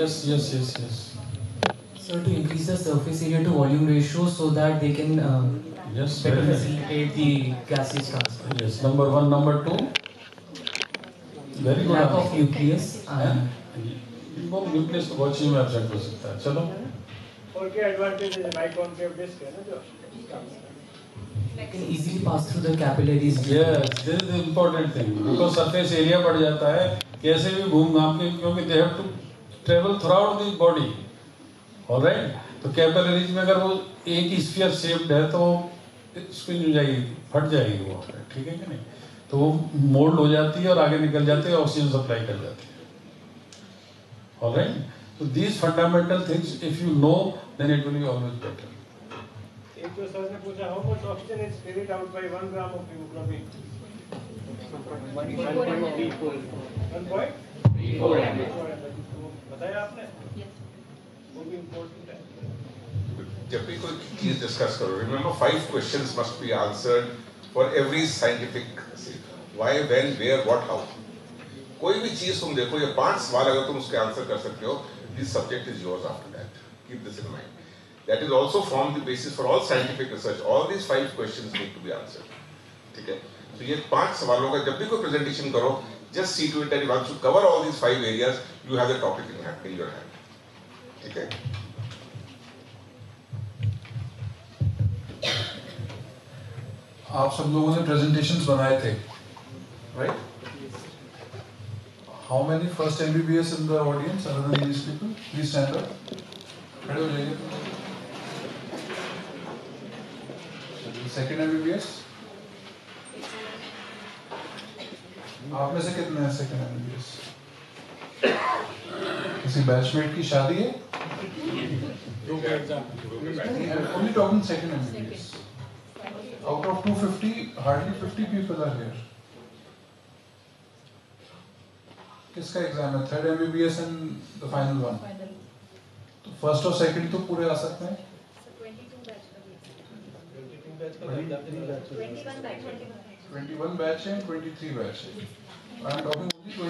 Yes yes yes yes. Sir, to increase the surface area to volume ratio so that they can better facilitate the gaseous transfer. Yes, number 1, number 2. Very good. Lack of nucleus. वो nucleus तो बहुत चीज़ में absent हो सकता है. चलो. और क्या advantage है bicon डिस्क है ना जो can easily pass through the capillaries. Yes, this is the important thing because surface area बढ़ जाता है, कैसे भी घूम घाम के, क्योंकि they have to travel throughout the body. All right? तो capillaries में अगर वो एक ही sphere shaped है तो स्क्वीज हो जाएगी, फट जाएगी वो. ठीक है कि नहीं? तो वो मोल्ड हो जाती है और आगे निकल जाती है, ऑक्सीजन सप्लाई कर जाती है. All right? So these fundamental things, if you know, then it will be always better. एक जो सर ने पूछा how much oxygen is carried out by 1 gram of hemoglobin? 1.34 बताया आपने? वो भी इम्पोर्टेंट है. जब भी कोई चीज डिस्कस करो, remember 5 questions must be answered for every scientific why, when, where, what, how. कोई भी चीज तुम देखो, ये 5 सवाल अगर तुम उसके आंसर कर सकते हो, this subject is yours after that. Keep this in mind. That is also form the basis for all scientific research. All these 5 questions need to be answered. ठीक है? तो ये 5 सवालों का जब भी कोई presentation करो, just see to it that once you cover all these 5 areas, you have the topic in your hand. ठीक है? आप सब लोगों ने presentations बनाए थे, right? How many first MBBS in the audience other than these people? Please stand up. खड़े हो जाइए. Second MBBS? आप में से कितने हैं second MBBS? किसी बैचमेट की शादी है? I'm only talking second MBBS. Out of 250, hardly 50 people are here. किसका एग्जाम है? Third MBBS and the final one. तो first और second तो पूरे आ सकते हैं? 21 batch and 23 batch. I'm talking only 20.